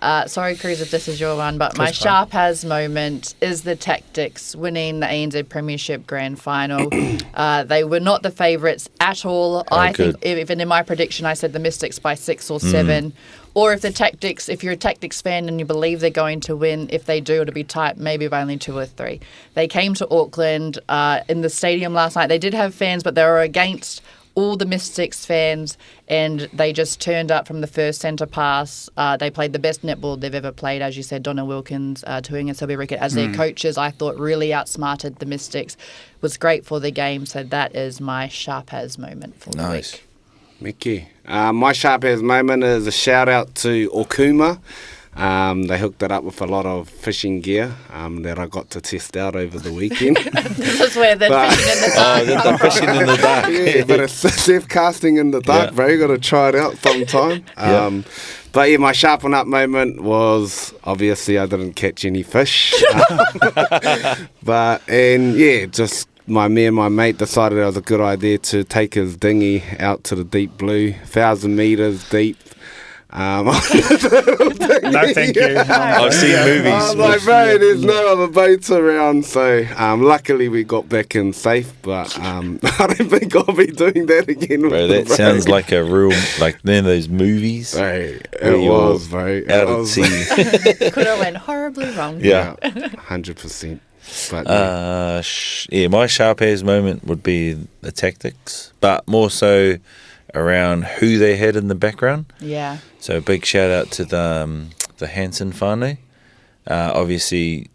Sorry, Kruze, if this is your one, but my sharp as moment is the Tactics winning the ANZ Premiership Grand Final. They were not the favourites at all. I think even in my prediction, I said the Mystics by 6 or 7. Or if you're a Tactics fan and you believe they're going to win, if they do, it'll be tight, maybe by only 2 or 3. They came to Auckland in the stadium last night. They did have fans, but they were against all the Mystics fans, and they just turned up from the first centre pass. They played the best netball they've ever played, as you said. Donna Wilkins, Tuhinga Sylvia Rickett as their coaches, I thought really outsmarted the Mystics. Was great for the game, so that is my sharp as moment for the week. Mickey. My sharp as moment is a shout out to Okuma. They hooked it up with a lot of fishing gear that I got to test out over the weekend. This is where the fishing in the dark. The fishing in the dark. Yeah, but it's safe casting in the dark, bro. You got to try it out sometime. But yeah, my sharpen up moment was obviously I didn't catch any fish. Just me and my mate decided it was a good idea to take his dinghy out to the deep blue, 1,000 metres deep. No, thank you. I've seen movies. I was like, bro, there's no other boats around. So luckily we got back in safe, but I don't think I'll be doing that again. Bro, that sounds like a real, like those movies. Bro, it was, bro. Out at sea. Could have went horribly wrong. Yeah. 100%. But my sharp as moment would be the Tactics, but more so around who they had in the background. Yeah. So big shout out to the Hansen whānau. Obviously,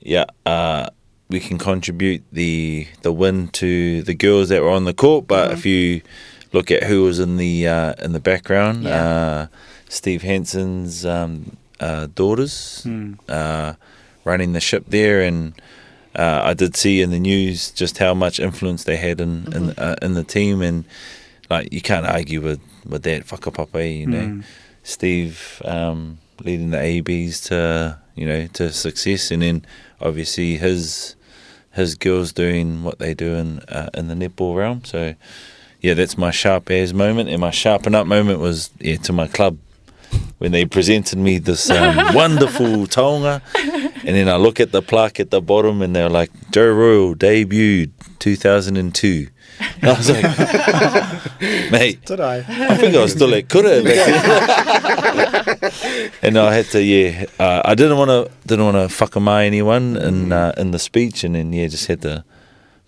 we can contribute the win to the girls that were on the court, but if you look at who was in the background, Steve Hansen's daughters running the ship there, and I did see in the news just how much influence they had in the team, and like you can't argue with that whakapapa, you know. Steve leading the ABs to success, and then obviously his girls doing what they do in the netball realm. So yeah, that's my sharp as moment, and my sharpen up moment was to my club when they presented me this wonderful taonga, and then I look at the plaque at the bottom and they're like, Joe Royal debuted 2002. And I was like, mate, Did I think I was still at Kura back then. And I had to, I didn't want to whakamai anyone in the speech, and then just had to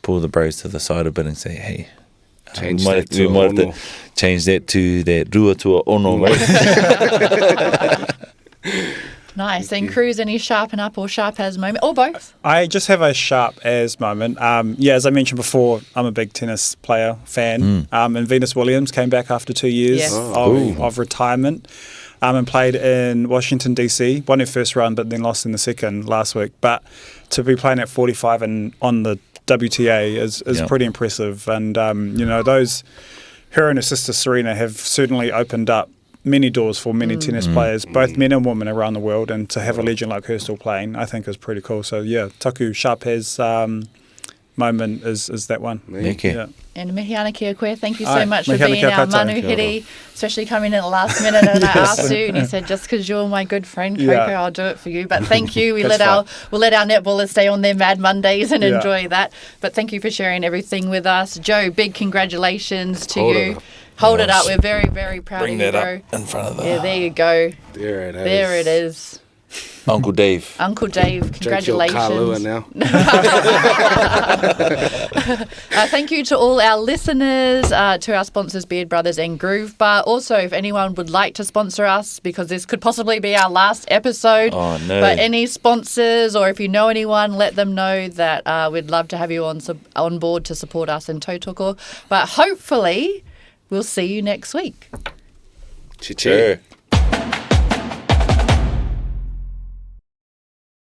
pull the bros to the side a bit and say, hey, we might have to change that to that ruatua ono, right? Nice. And Kruze, any sharpen up or sharp as moment, or both? I just have a sharp as moment. As I mentioned before, I'm a big tennis player fan. And Venus Williams came back after 2 years Yes. of retirement, and played in Washington, D.C. Won her first run, but then lost in the second last week. But to be playing at 45 and on the WTA is pretty impressive. And, her and her sister Serena have certainly opened up many doors for many tennis players, both men and women around the world, and to have a legend like her still playing, I think is pretty cool. So yeah, Taku Sharp's moment is that one. Neke. Yeah. And mihi ana kia koe, thank you so Ai, much for mihi ana being kia our koutou. manuhiri, especially coming in at the last minute and I asked you and you said, just because you're my good friend, Coco, Yeah. I'll do it for you. But thank you. We'll That's let our netballers stay on their Mad Mondays and Yeah. enjoy that. But thank you for sharing everything with us. Joe, big congratulations to Hold you. it up. Hold it up. We're very, very proud Bring of you, that bro. up in front of the Yeah, there you go. There it is. There it is. Uncle Dave. Uncle Dave, Drink your Kahlua congratulations. now. Thank you to all our listeners, to our sponsors, Beard Brothers and Groove Bar. Also, if anyone would like to sponsor us, because this could possibly be our last episode, Oh, no. but any sponsors or if you know anyone, let them know that we'd love to have you on board to support us in Tautoko. But hopefully, we'll see you next week. Chi-chi. Sure.